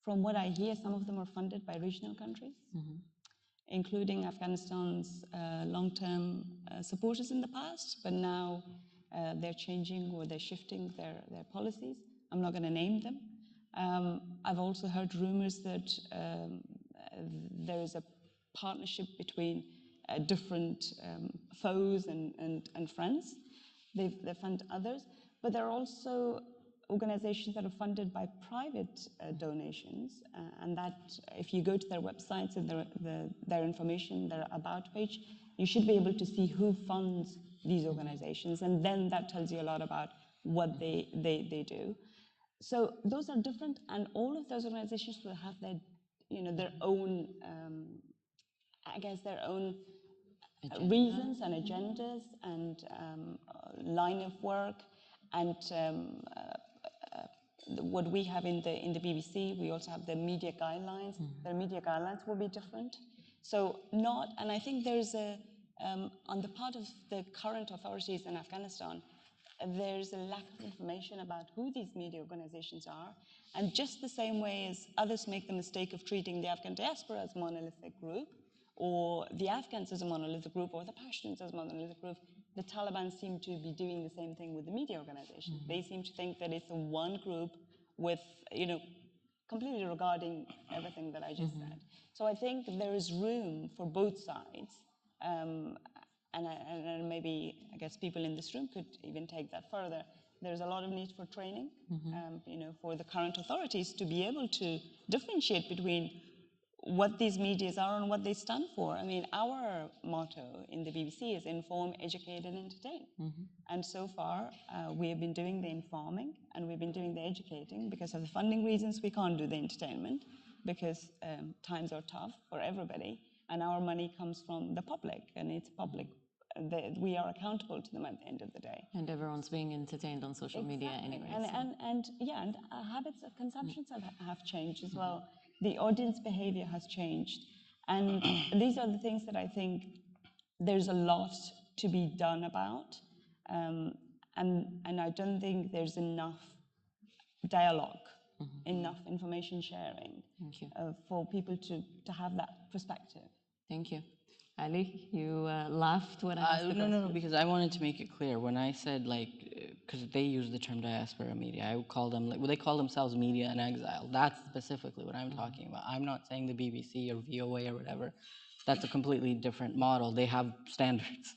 from what I hear, some of them are funded by regional countries, including Afghanistan's long-term supporters in the past, but now they're changing or they're shifting their policies. I'm not going to name them. I've also heard rumors that there is a partnership between different foes and friends. They fund others, but there are also organizations that are funded by private donations, and that if you go to their websites and their information, their about page, you should be able to see who funds these organizations, and then that tells you a lot about what they do. So those are different, and all of those organizations will have their, their own, I guess, their own reasons and agendas and line of work, and what we have in the BBC, we also have the media guidelines. Their media guidelines will be different. So and I think there's on the part of the current authorities in Afghanistan, there's a lack of information about who these media organizations are. And just the same way as others make the mistake of treating the Afghan diaspora as a monolithic group, or the Afghans as a monolithic group, or the Pashtuns as a monolithic group, the Taliban seem to be doing the same thing with the media organizations. They seem to think that it's a one group with, completely regarding everything that I just said. So I think there is room for both sides. And maybe, I guess, people in this room could even take that further. There's a lot of need for training, for the current authorities to be able to differentiate between what these medias are and what they stand for. I mean, our motto in the BBC is inform, educate, and entertain. And so far, we have been doing the informing and we've been doing the educating. Because of the funding reasons, we can't do the entertainment because times are tough for everybody. And our money comes from the public, and it's public. We are accountable to them at the end of the day. And everyone's being entertained on social media anyway. And habits of consumptions have changed as well. The audience behavior has changed. And these are the things that I think there's a lot to be done about. And I don't think there's enough dialogue, enough information sharing for people to have that perspective. Thank you. Ali, you laughed when I asked the question. No, because I wanted to make it clear. When I said, because they use the term diaspora media, I would call them, they call themselves media in exile. That's specifically what I'm talking about. I'm not saying the BBC or VOA or whatever. That's a completely different model. They have standards,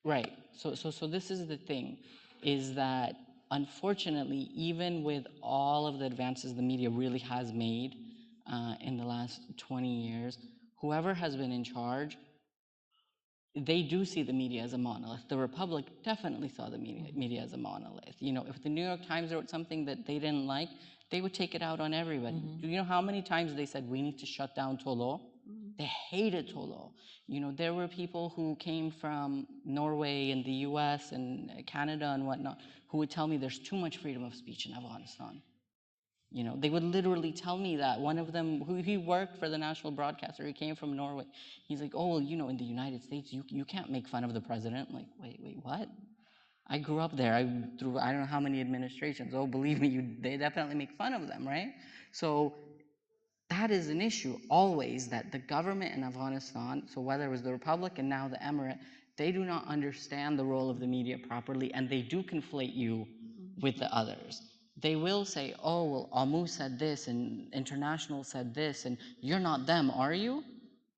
right. So this is the thing, is that unfortunately, even with all of the advances the media really has made in the last 20 years, whoever has been in charge, they do see the media as a monolith. The Republic definitely saw the media as a monolith. If the New York Times wrote something that they didn't like, they would take it out on everybody. Do you know how many times they said, we need to shut down Tolo? They hated Tolo. There were people who came from Norway and the US and Canada and whatnot who would tell me there's too much freedom of speech in Afghanistan. They would literally tell me that. One of them, he worked for the national broadcaster, he came from Norway. He's like, oh, in the United States, you can't make fun of the president. I'm like, wait, what? I grew up there. Through I don't know how many administrations. Oh, believe me, they definitely make fun of them, right? So that is an issue always, that the government in Afghanistan, so whether it was the Republic and now the Emirate, they do not understand the role of the media properly, and they do conflate you with the others. They will say, oh, well, Amu said this, and International said this, and you're not them, are you?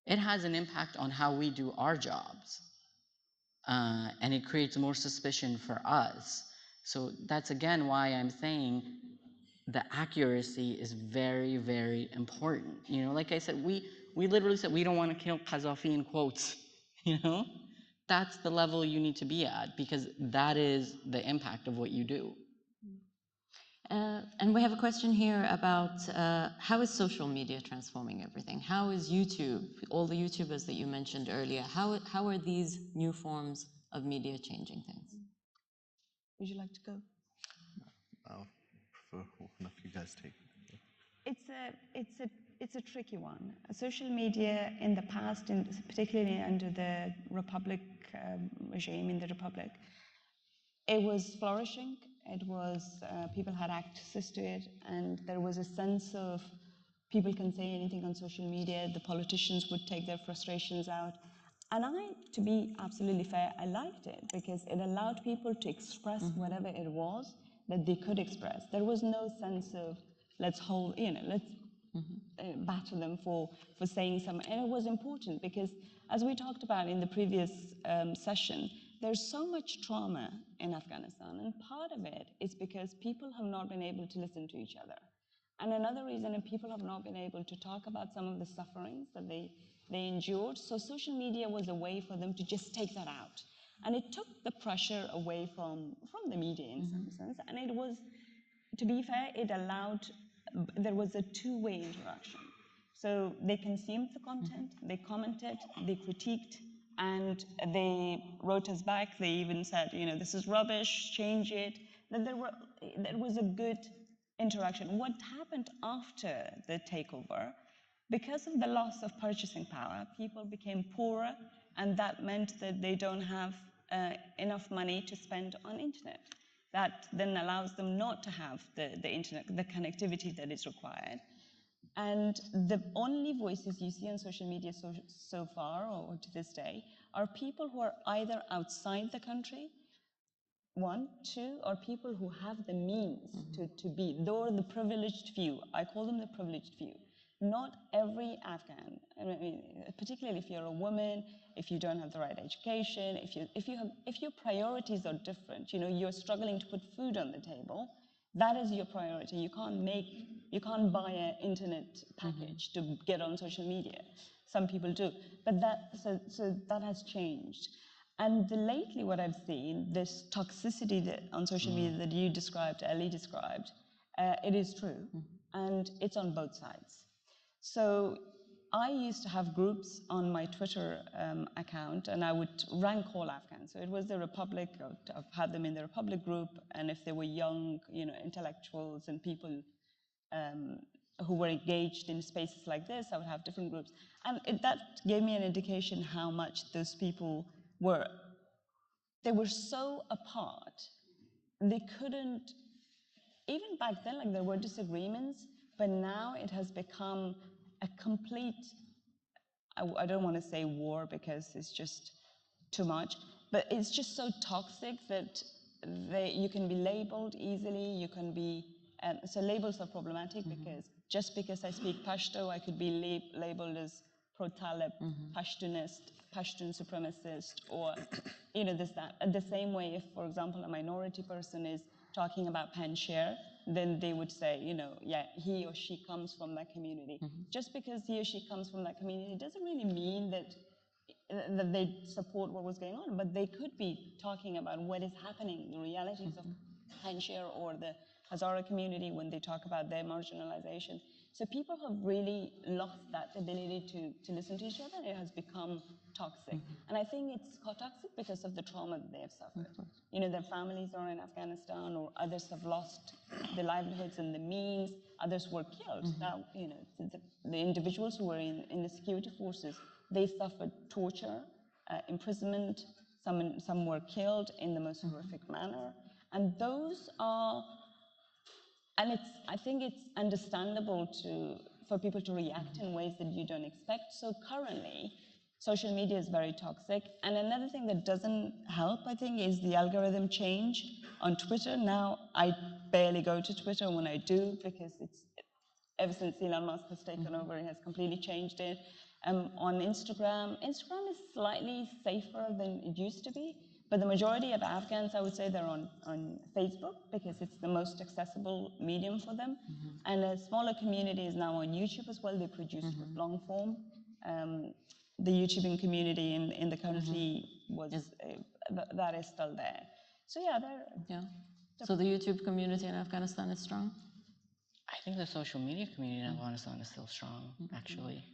It has an impact on how we do our jobs. and it creates more suspicion for us. So that's again why I'm saying the accuracy is very, very important. You know, like I said, we literally said we don't want to kill Qaddafi in quotes. You know, that's the level you need to be at, because that is the impact of what you do. And we have a question here about how is social media transforming everything? How is YouTube, all the YouTubers that you mentioned earlier, how are these new forms of media changing things? Would you like to go? I'll prefer one of you guys take it. It's a tricky one. Social media in the past, and particularly under the Republic regime in the Republic, it was flourishing. It was people had access to it, and there was a sense of people can say anything on social media. The politicians would take their frustrations out, and to be absolutely fair, I liked it because it allowed people to express whatever it was that they could express. There was no sense of let's batter them for saying something. And it was important because, as we talked about in the previous session, there's so much trauma in Afghanistan, and part of it is because people have not been able to listen to each other. And another reason is people have not been able to talk about some of the sufferings that they endured. So social media was a way for them to just take that out. And it took the pressure away from the media in some sense. And it was, to be fair, it allowed, there was a two-way interaction. So they consumed the content, they commented, they critiqued, and they wrote us back. They even said, you know, this is rubbish, change it. That there was a good interaction. What happened after the takeover, because of the loss of purchasing power, people became poorer, and that meant that they don't have enough money to spend on internet. That then allows them not to have the internet, the connectivity that is required. And the only voices you see on social media so far, or to this day, are people who are either outside the country, one, two, are people who have the means to be, though the privileged few. I call them the privileged few. Not every Afghan, I mean, particularly if you're a woman, if you don't have the right education, if your priorities are different, you know, you're struggling to put food on the table, that is your priority. You can't buy an internet package to get on social media. Some people do, but so that has changed. And lately, what I've seen, this toxicity that on social media that you described, Ellie described, it is true, and it's on both sides. So I used to have groups on my Twitter account, and I would rank all Afghans. So it was the Republic. I've had them in the Republic group, and if they were young, you know, intellectuals and people who were engaged in spaces like this, I would have different groups. And that gave me an indication how much those people were. They were so apart, they couldn't, even back then, like there were disagreements, but now it has become a complete, I don't want to say war because it's just too much, but it's just so toxic that you can be labeled easily, you can be, so labels are problematic because just because I speak Pashto, I could be labeled as pro-Talib, Pashtunist, Pashtun supremacist, or, you know, this, that. The same way if, for example, a minority person is talking about Panjshir, then they would say, you know, yeah, he or she comes from that community. Just because he or she comes from that community doesn't really mean that they support what was going on, but they could be talking about what is happening, the realities of Panjshir or the Hazara community when they talk about their marginalization. So people have really lost that ability to listen to each other, and it has become toxic. And I think it's toxic because of the trauma that they have suffered. You know, their families are in Afghanistan, or others have lost their livelihoods and the means, others were killed. Now, you know, the individuals who were in the security forces, they suffered torture, imprisonment, some were killed in the most horrific manner. And those are, and I think it's understandable for people to react in ways that you don't expect. So currently, social media is very toxic. And another thing that doesn't help, I think, is the algorithm change on Twitter. Now, I barely go to Twitter when I do, because it's, ever since Elon Musk has taken over, it has completely changed it. On Instagram, Instagram is slightly safer than it used to be, but the majority of Afghans, I would say, they're on Facebook because it's the most accessible medium for them. And a smaller community is now on YouTube as well. They produce long form. The YouTubing community in the country that is still there. So yeah, So the YouTube community in Afghanistan is strong? I think the social media community in Afghanistan is still strong, actually.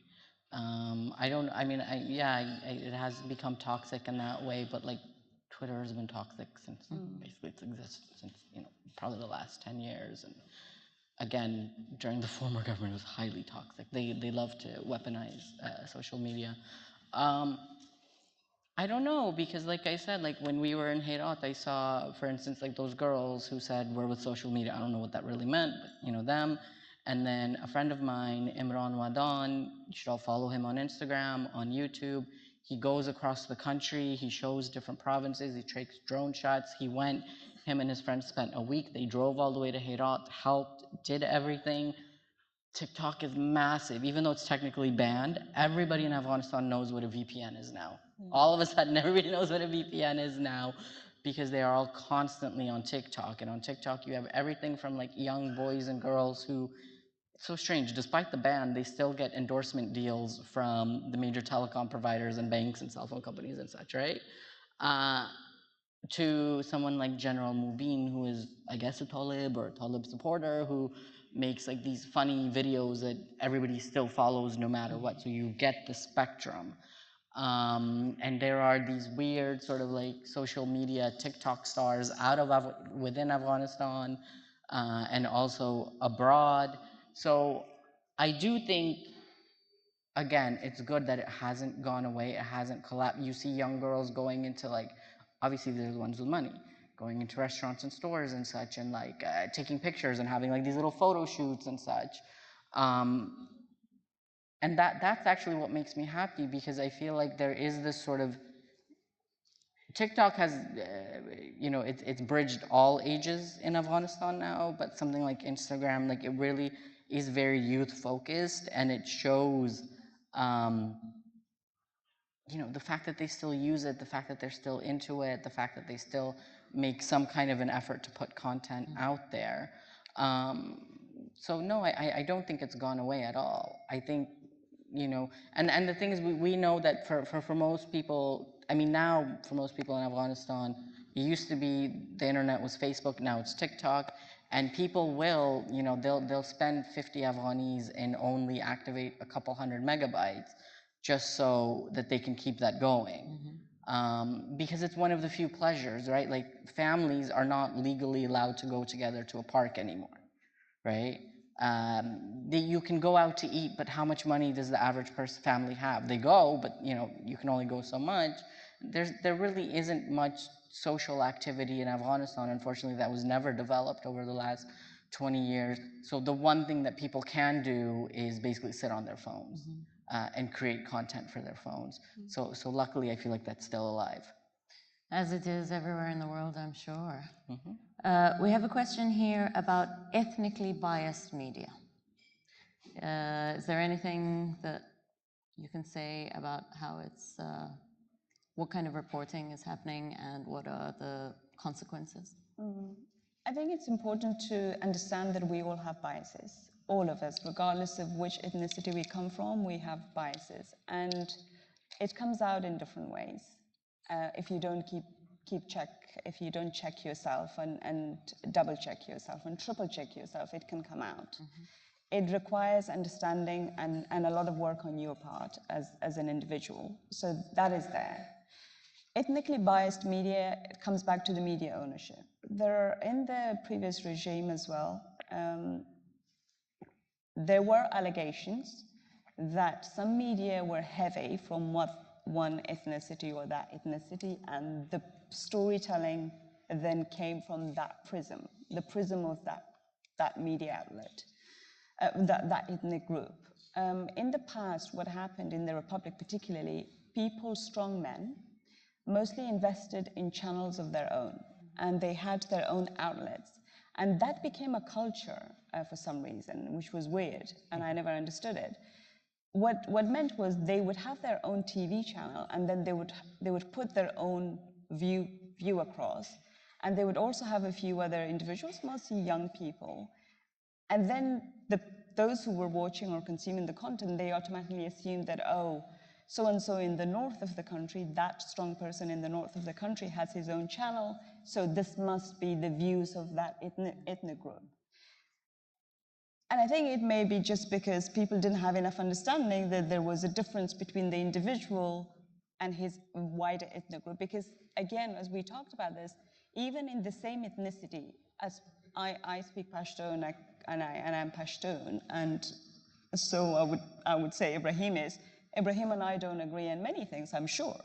It has become toxic in that way, but like Twitter has been toxic since basically it's existed since, probably the last 10 years. And again, during the former government, it was highly toxic. They love to weaponize social media. I don't know, because like I said, like when we were in Herat, I saw, for instance, like those girls who said we're with social media. I don't know what that really meant, but them. And then a friend of mine, Imran Wadan, you should all follow him on Instagram, on YouTube. He goes across the country, he shows different provinces, he takes drone shots. Him and his friends spent a week. They drove all the way to Herat, helped, did everything. TikTok is massive, even though it's technically banned. Everybody in Afghanistan knows what a VPN is now. All of a sudden, everybody knows what a VPN is now because they are all constantly on TikTok. And on TikTok, you have everything from like young boys and girls who, it's so strange, despite the ban, they still get endorsement deals from the major telecom providers and banks and cell phone companies and such, right? To someone like General Mubin, who is, I guess, a Talib or a Talib supporter, who makes like these funny videos that everybody still follows no matter what. So you get the spectrum. And there are these weird sort of like social media TikTok stars within Afghanistan and also abroad. So I do think, again, it's good that it hasn't gone away, it hasn't collapsed. You see young girls going into like, obviously there's the ones with money, going into restaurants and stores and such, and like taking pictures and having like these little photo shoots and such. And that's actually what makes me happy, because I feel like there is this sort of, TikTok has, it's bridged all ages in Afghanistan now, but something like Instagram, like it really is very youth focused, and it shows, the fact that they still use it, the fact that they're still into it, the fact that they still make some kind of an effort to put content out there. So no, I don't think it's gone away at all. I think, and the thing is, we know that for most people, I mean, now for most people in Afghanistan, it used to be the internet was Facebook, now it's TikTok, and people will, they'll spend 50 Afghanis and only activate a couple hundred megabytes just so that they can keep that going. Because it's one of the few pleasures, right? Like families are not legally allowed to go together to a park anymore, right? You can go out to eat, but how much money does the average family have? They go, but you can only go so much. There really isn't much social activity in Afghanistan, unfortunately, that was never developed over the last 20 years. So the one thing that people can do is basically sit on their phones and create content for their phones. So luckily, I feel like that's still alive. As it is everywhere in the world, I'm sure. We have a question here about ethnically biased media. Is there anything that you can say about how it's, what kind of reporting is happening and what are the consequences? I think it's important to understand that we all have biases. All of us, regardless of which ethnicity we come from, we have biases. And it comes out in different ways. If you don't if you don't check yourself and double check yourself and triple check yourself, it can come out. It requires understanding and a lot of work on your part as an individual. So that is there. Ethnically biased media, it comes back to the media ownership. In the previous regime as well, there were allegations that some media were heavy from one ethnicity or that ethnicity, and the storytelling then came from that prism, the prism of that media outlet, that ethnic group. In the past, what happened in the Republic particularly, strong men, mostly invested in channels of their own, and they had their own outlets. And that became a culture for some reason, which was weird, and I never understood it. what meant was they would have their own TV channel, and then they would put their own view across, and they would also have a few other individuals, mostly young people, and then those who were watching or consuming the content, they automatically assumed that, oh, so and so in the north of the country, that strong person in the north of the country has his own channel, so this must be the views of that ethnic group. And I think it may be just because people didn't have enough understanding that there was a difference between the individual and his wider ethnic group. Because again, as we talked about this, even in the same ethnicity, as I speak Pashtun and I'm Pashtun, and so I would say Ibraheem and I don't agree on many things, I'm sure.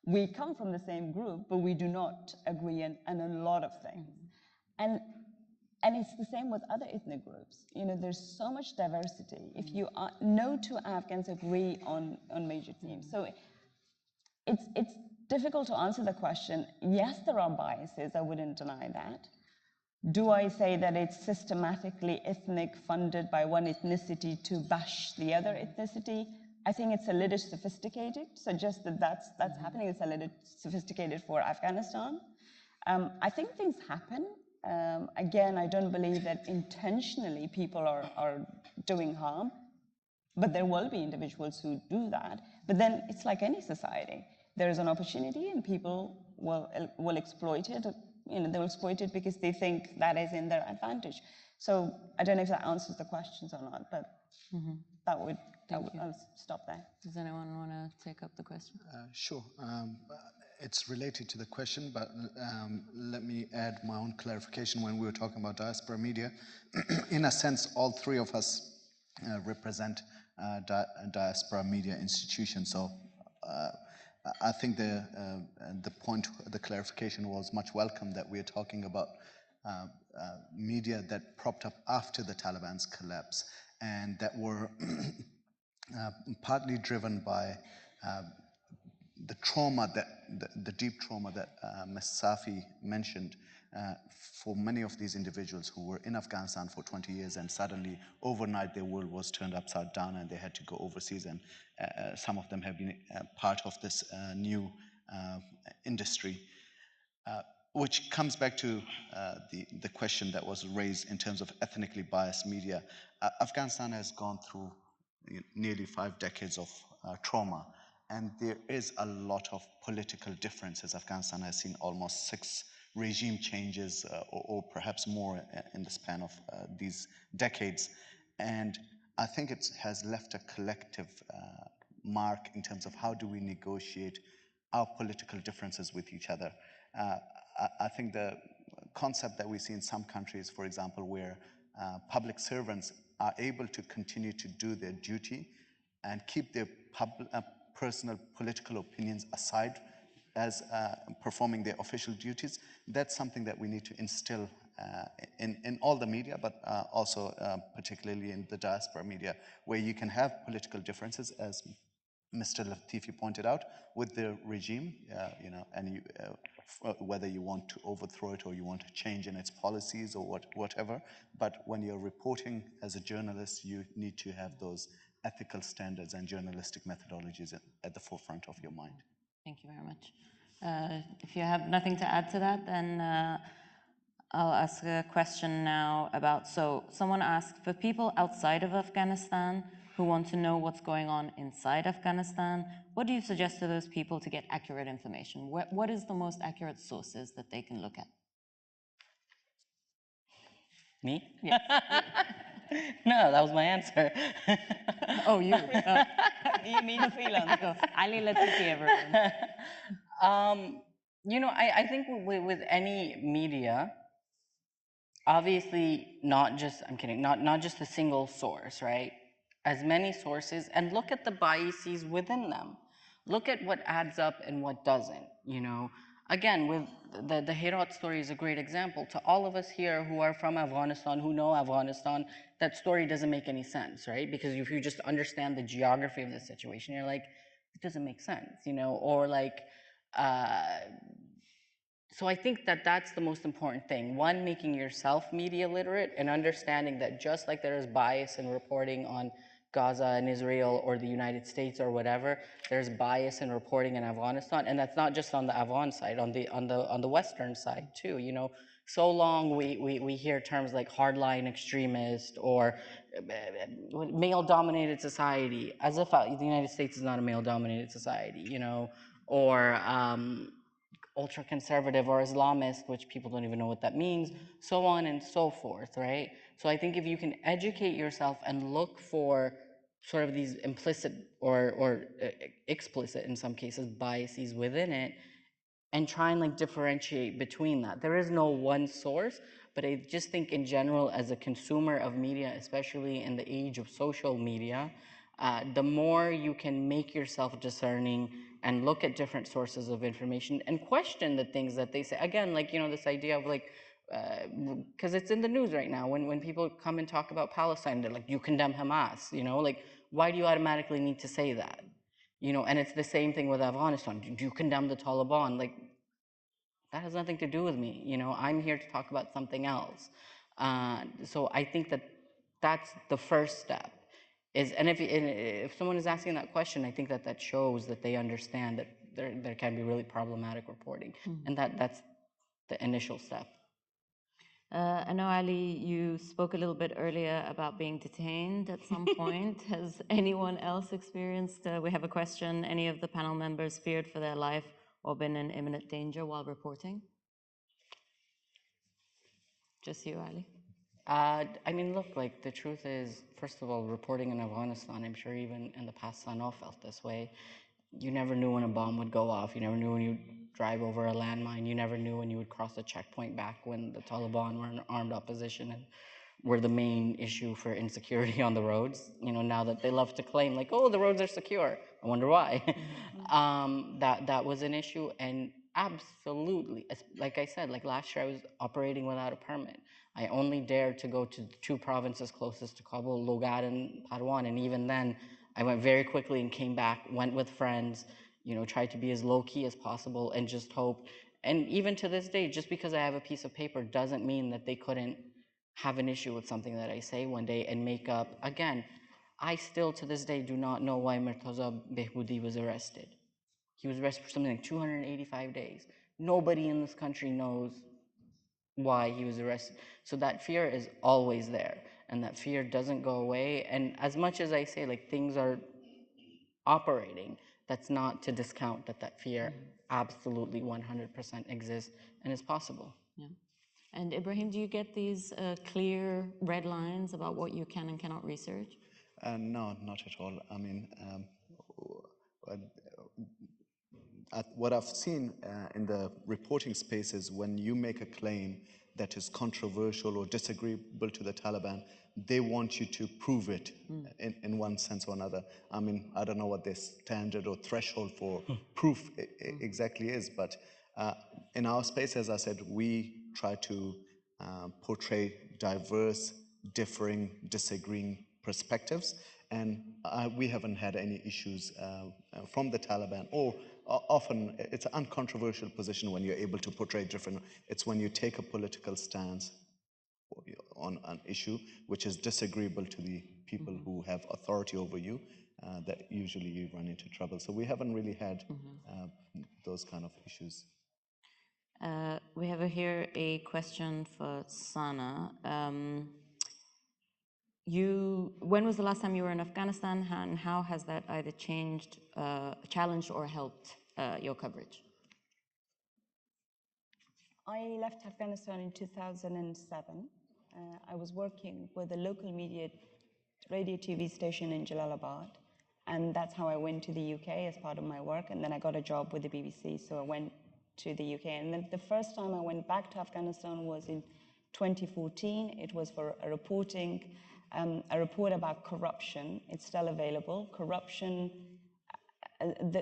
We come from the same group, but we do not agree on a lot of things. And it's the same with other ethnic groups. You know, there's so much diversity. If you are, no two Afghans agree on major themes. So it's difficult to answer the question. Yes, there are biases, I wouldn't deny that. Do I say that it's systematically ethnic funded by one ethnicity to bash the other ethnicity? I think it's a little sophisticated, so just that's happening. It's a little sophisticated for Afghanistan. I think things happen. Again, I don't believe that intentionally people are doing harm, but there will be individuals who do that. But then it's like any society. There is an opportunity and people will exploit it. You know, they'll exploit it because they think that is in their advantage. So I don't know if that answers the questions or not, but I'll stop there. Does anyone want to take up the question? Sure. It's related to the question, but let me add my own clarification when we were talking about diaspora media. In a sense, all three of us represent diaspora media institutions. So I think the point, the clarification was much welcome that we're talking about media that propped up after the Taliban's collapse and that were partly driven by the trauma the deep trauma that Ms. Safi mentioned for many of these individuals who were in Afghanistan for 20 years and suddenly overnight their world was turned upside down and they had to go overseas, and some of them have been part of this new industry. Which comes back to the question that was raised in terms of ethnically biased media. Afghanistan has gone through nearly 5 decades of trauma, and there is a lot of political differences. Afghanistan has seen almost 6 regime changes or perhaps more in the span of these decades. And I think it has left a collective mark in terms of how do we negotiate our political differences with each other. I think the concept that we see in some countries, for example, where public servants are able to continue to do their duty and keep their personal political opinions aside as performing their official duties, that's something that we need to instill in all the media, but also particularly in the diaspora media, where you can have political differences, as Mr. Latifi pointed out, with the regime, you know, and you, whether you want to overthrow it or you want to change in its policies or whatever. But when you're reporting as a journalist, you need to have those ethical standards and journalistic methodologies at the forefront of your mind. Thank you very much. If you have nothing to add to that, then I'll ask a question now about, so someone asked, for people outside of Afghanistan who want to know what's going on inside Afghanistan, what do you suggest to those people to get accurate information? What is the most accurate sources that they can look at? Me? Yes. No, that was my answer. Oh, you. You mean freelance? Ali Latifi, everyone. You know, I think with any media, obviously not just, I'm kidding, not just a single source, right? As many sources, and look at the biases within them. Look at what adds up and what doesn't, you know? Again, with the Herat story is a great example. To all of us here who are from Afghanistan, who know Afghanistan, that story doesn't make any sense, right? Because if you just understand the geography of the situation, you're like, it doesn't make sense, you know? Or like, so I think that that's the most important thing. One, making yourself media literate and understanding that just like there is bias in reporting on Gaza and Israel or the United States or whatever, there's bias in reporting in Afghanistan, and that's not just on the Afghan side, on the Western side too. You know, so long we hear terms like hardline extremist or male-dominated society, as if the United States is not a male-dominated society, you know, or ultra-conservative or Islamist, which people don't even know what that means, so on and so forth, right? So I think if you can educate yourself and look for sort of these implicit or explicit, in some cases, biases within it, and try and like differentiate between that. There is no one source, but I just think in general, as a consumer of media, especially in the age of social media, the more you can make yourself discerning and look at different sources of information and question the things that they say. Again, like, you know, this idea of like, because it's in the news right now, when people come and talk about Palestine, they're like, you condemn Hamas, you know, like, why do you automatically need to say that? You know, and it's the same thing with Afghanistan. Do you condemn the Taliban? Like, that has nothing to do with me. You know, I'm here to talk about something else. So I think that that's the first step. And if someone is asking that question, I think that that shows that they understand that there can be really problematic reporting, and that's the initial step. I know, Ali, you spoke a little bit earlier about being detained at some point. Has anyone else experienced, we have a question, any of the panel members feared for their life or been in imminent danger while reporting? Just you, Ali? I mean, look, like, the truth is, first of all, reporting in Afghanistan, I'm sure even in the past, Sano felt this way. You never knew when a bomb would go off. You never knew when you'd drive over a landmine. You never knew when you would cross a checkpoint back when the Taliban were in armed opposition and were the main issue for insecurity on the roads. You know, now that they love to claim, like, oh, the roads are secure. I wonder why. That was an issue, and absolutely, like I said, like last year I was operating without a permit. I only dared to go to the two provinces closest to Kabul, Logar and Parwan, and even then, I went very quickly and came back, went with friends, you know, tried to be as low-key as possible and just hope. And even to this day, just because I have a piece of paper doesn't mean that they couldn't have an issue with something that I say one day and make up. Again, I still to this day do not know why Murtaza Behboudi was arrested. He was arrested for something like 285 days. Nobody in this country knows why he was arrested. So that fear is always there, and that fear doesn't go away. And as much as I say, like, things are operating, that's not to discount that that fear absolutely 100% exists and is possible. Yeah. And Ibrahim, do you get these clear red lines about what you can and cannot research? No, not at all. I mean, what I've seen in the reporting space is when you make a claim that is controversial or disagreeable to the Taliban, they want you to prove it in one sense or another. I mean, I don't know what their standard or threshold for proof exactly is, but in our space, as I said, we try to portray diverse, differing, disagreeing perspectives, and we haven't had any issues from the Taliban, or often it's an uncontroversial position when you're able to portray different. It's when you take a political stance on an issue which is disagreeable to the people who have authority over you, that usually you run into trouble. So we haven't really had those kind of issues. We have here a question for Sana. When was the last time you were in Afghanistan, and how has that either changed, challenged, or helped your coverage? I left Afghanistan in 2007. I was working with a local media radio TV station in Jalalabad, and that's how I went to the UK as part of my work, and then I got a job with the BBC, so I went to the UK. And then the first time I went back to Afghanistan was in 2014. It was for a report about corruption. It's still available. Corruption.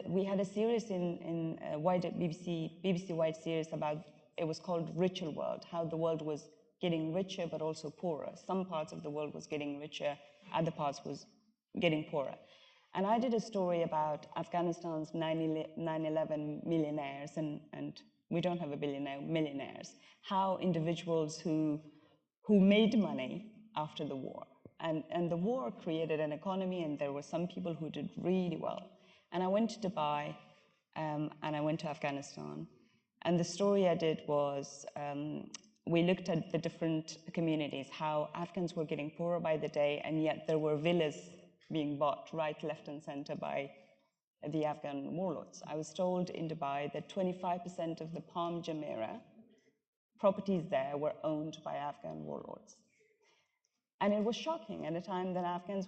We had a series in wider BBC-wide series about, it was called Richer World, how the world was getting richer but also poorer. Some parts of the world was getting richer, other parts was getting poorer. And I did a story about Afghanistan's 9/11 millionaires, and we don't have a billionaire, millionaires, how individuals who made money after the war And the war created an economy, and there were some people who did really well. And I went to Dubai, and I went to Afghanistan. And the story I did was, we looked at the different communities, how Afghans were getting poorer by the day, and yet there were villas being bought right, left, and center by the Afghan warlords. I was told in Dubai that 25% of the Palm Jumeirah properties there were owned by Afghan warlords. And it was shocking at a time that Afghans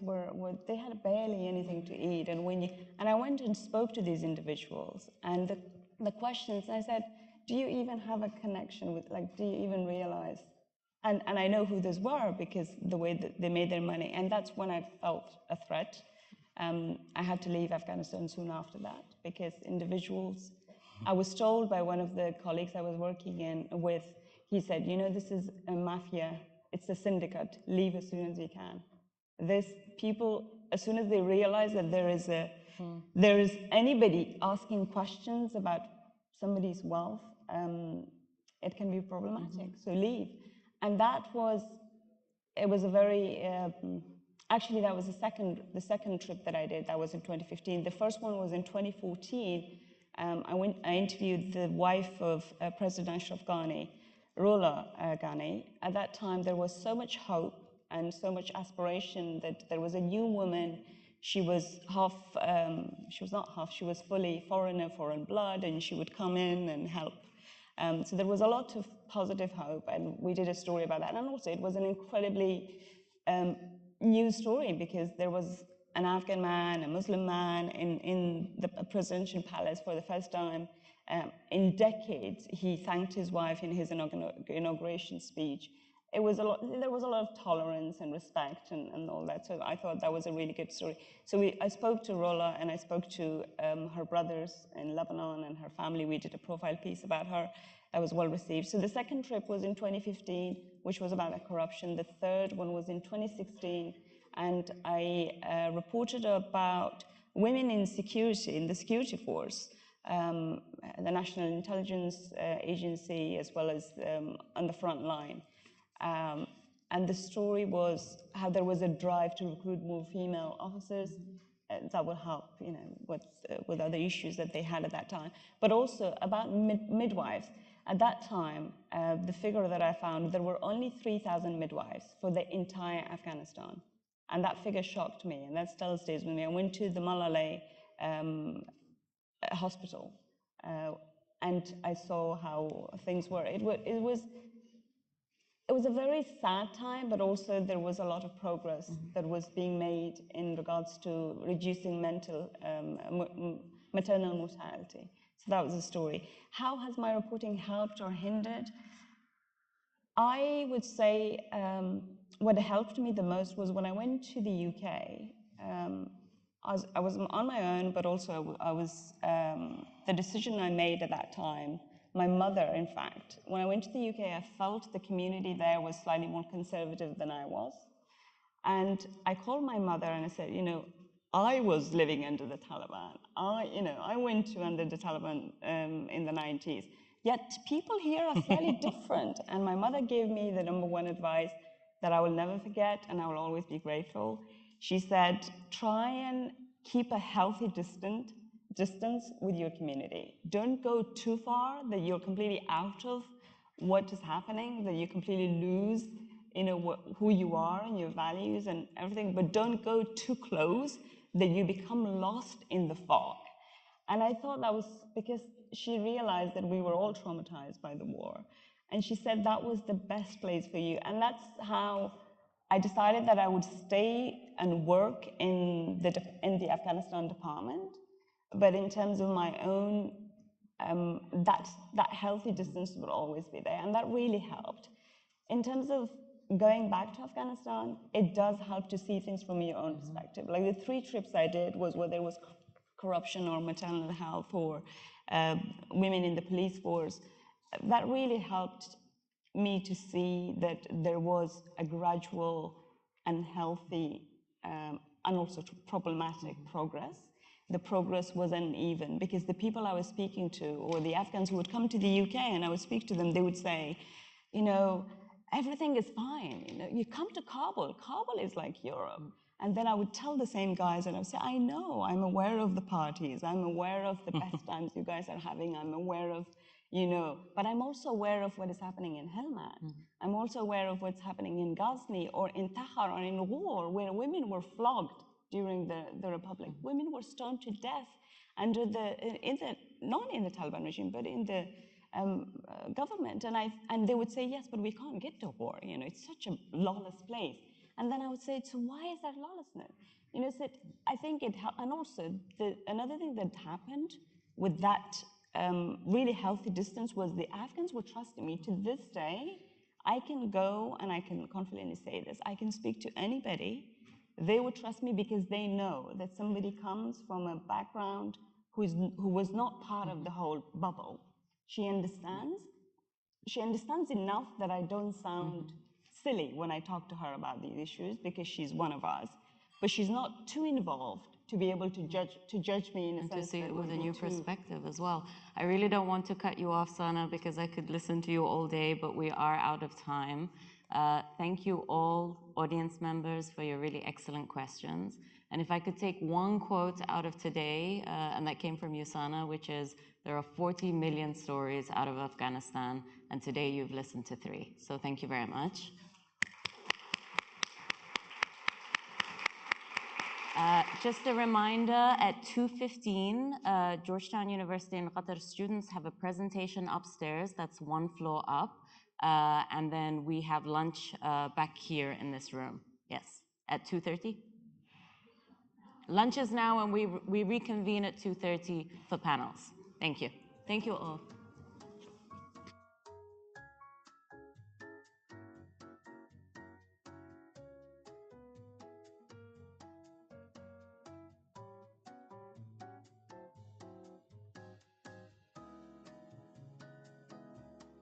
they had barely anything to eat. And I went and spoke to these individuals, and the questions, I said, do you even have a connection with, like, do you even realize? And I know who those were because the way that they made their money. And that's when I felt a threat. I had to leave Afghanistan soon after that because individuals, I was told by one of the colleagues I was working with, he said, you know, this is a mafia, it's a syndicate, leave as soon as you can. There's people, as soon as they realize that there is anybody asking questions about somebody's wealth, it can be problematic, so leave. And it was a very, actually that was the second trip that I did, that was in 2015. The first one was in 2014. I interviewed the wife of President Ashraf Ghani, Rola Ghani. At that time, there was so much hope and so much aspiration that there was a new woman. She was she was fully foreigner, foreign blood, and she would come in and help. So there was a lot of positive hope, and we did a story about that. And also, it was an incredibly new story because there was an Afghan man, a Muslim man in the presidential palace for the first time. In decades, he thanked his wife in his inauguration speech. There was a lot of tolerance and respect and all that, so I thought that was a really good story. So I spoke to Rola, and I spoke to her brothers in Lebanon and her family. We did a profile piece about her that was well received. So the second trip was in 2015, which was about corruption. The third one was in 2016, and I reported about women in security, in the security force, the National Intelligence Agency, as well as on the front line. And the story was how there was a drive to recruit more female officers. That will help, you know, with other issues that they had at that time. But also about midwives. At that time, the figure that I found, there were only 3,000 midwives for the entire Afghanistan. And that figure shocked me, and that still stays with me. I went to the Malala hospital, and I saw how things were. It was a very sad time, but also there was a lot of progress that was being made in regards to reducing maternal mortality. So that was the story. How has my reporting helped or hindered? I would say what helped me the most was when I went to the UK. I was on my own, but also I was the decision I made at that time. My mother, in fact, when I went to the UK, I felt the community there was slightly more conservative than I was. And I called my mother and I said, you know, I was living under the Taliban. I went to under the Taliban in the 90s. Yet people here are slightly different. And my mother gave me the number one advice that I will never forget, and I will always be grateful. She said, try and keep a healthy distance with your community. Don't go too far that you're completely out of what is happening, that you completely lose, you know, who you are and your values and everything, but don't go too close that you become lost in the fog. And I thought that was because she realized that we were all traumatized by the war. And she said that was the best place for you. And that's how I decided that I would stay and work in the Afghanistan department. But in terms of my own, that healthy distance would always be there. And that really helped. In terms of going back to Afghanistan, it does help to see things from your own perspective. Like the 3 trips I did was where there was corruption or maternal health or women in the police force. That really helped me to see that there was a gradual and healthy and also problematic progress. The progress was uneven because the people I was speaking to, or the Afghans who would come to the UK and I would speak to them, they would say, you know, everything is fine. You know, you come to Kabul. Kabul is like Europe. And then I would tell the same guys, and I would say, I know, I'm aware of the parties. I'm aware of the best times you guys are having. I'm aware of, you know, but I'm also aware of what is happening in Helmand. I'm also aware of what's happening in Ghazni or in Tahar or in Ghor, where women were flogged during the Republic. Women were stoned to death under not in the Taliban regime, but in the government. And they would say, yes, but we can't get to war. You know, it's such a lawless place. And then I would say, so why is that lawlessness? You know, so I think it, and also another thing that happened with that really healthy distance was the Afghans were trusting me. To this day, I can go, and I can confidently say this, I can speak to anybody. They would trust me because they know that somebody comes from a background who was not part of the whole bubble. She understands enough that I don't sound silly when I talk to her about these issues because she's one of us. But she's not too involved to be able to judge me in a and sense to see that it with a would be new too. perspective as well. I really don't want to cut you off, Sana, because I could listen to you all day, but we are out of time. Thank you all, audience members, for your really excellent questions. And if I could take one quote out of today, and that came from you, Sana, which is, there are 40 million stories out of Afghanistan, and today you've listened to 3. So thank you very much. Just a reminder, at 2:15, Georgetown University in Qatar students have a presentation upstairs, that's 1 floor up, and then we have lunch back here in this room. Yes, at 2:30? Lunch is now, and we reconvene at 2:30 for panels. Thank you. Thank you all.